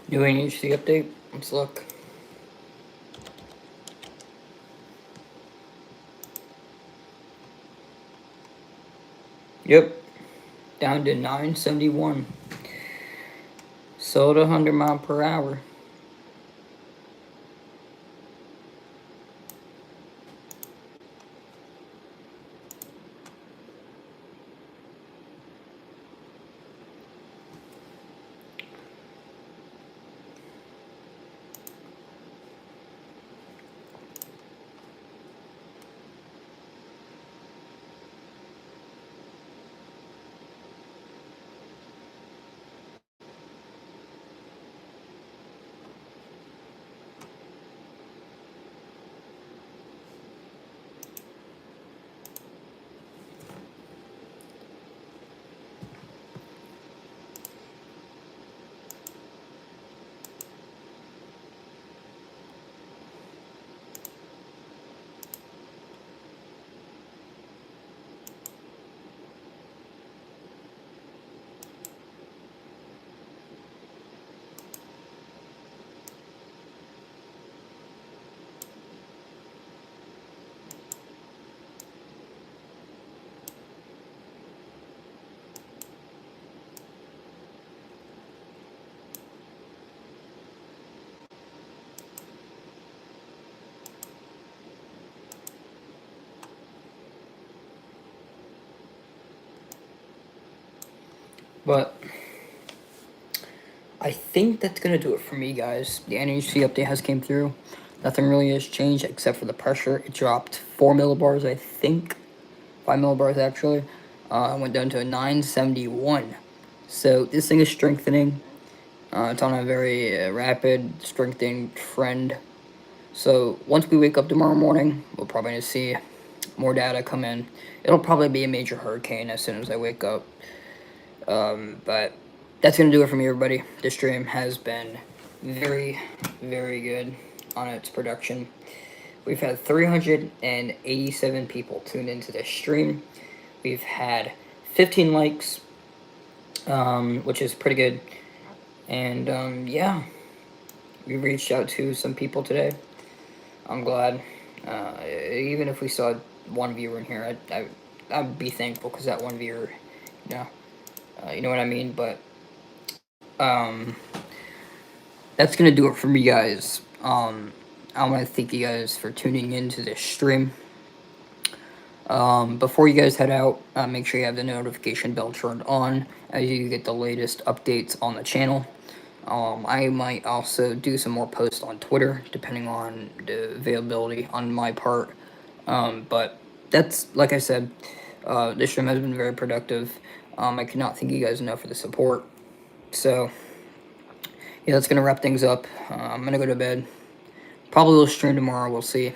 New AHC update. Let's look. Yep. Down to 971. Sold 100 mile per hour. But I think that's gonna do it for me, guys. The NHC update has came through. Nothing really has changed except for the pressure. It dropped 4 millibars, I think. 5 millibars, actually. Went down to a 971. So this thing is strengthening. It's on a very rapid strengthening trend. So once we wake up tomorrow morning, we'll probably see more data come in. It'll probably be a major hurricane as soon as I wake up. But that's going to do it for me, everybody. This stream has been very, very good on its production. We've had 387 people tune into this stream. We've had 15 likes, which is pretty good. And yeah, we reached out to some people today. I'm glad. Even if we saw one viewer in here, I'd be thankful because that one viewer, you know, you know what I mean. But that's gonna do it for me, guys. I want to thank you guys for tuning into this stream. Before you guys head out, make sure you have the notification bell turned on as you get the latest updates on the channel. I might also do some more posts on Twitter, depending on the availability on my part. But that's, like I said, this stream has been very productive. I cannot thank you guys enough for the support. So, yeah, that's going to wrap things up. I'm going to go to bed. Probably will stream tomorrow, we'll see.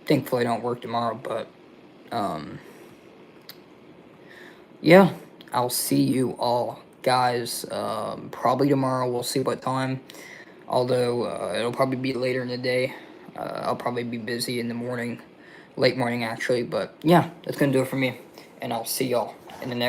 Thankfully I don't work tomorrow, but, yeah, I'll see you all, guys, probably tomorrow. We'll see what time, although, it'll probably be later in the day. I'll probably be busy in the morning, late morning, actually, but, yeah, that's gonna do it for me, and I'll see y'all in the next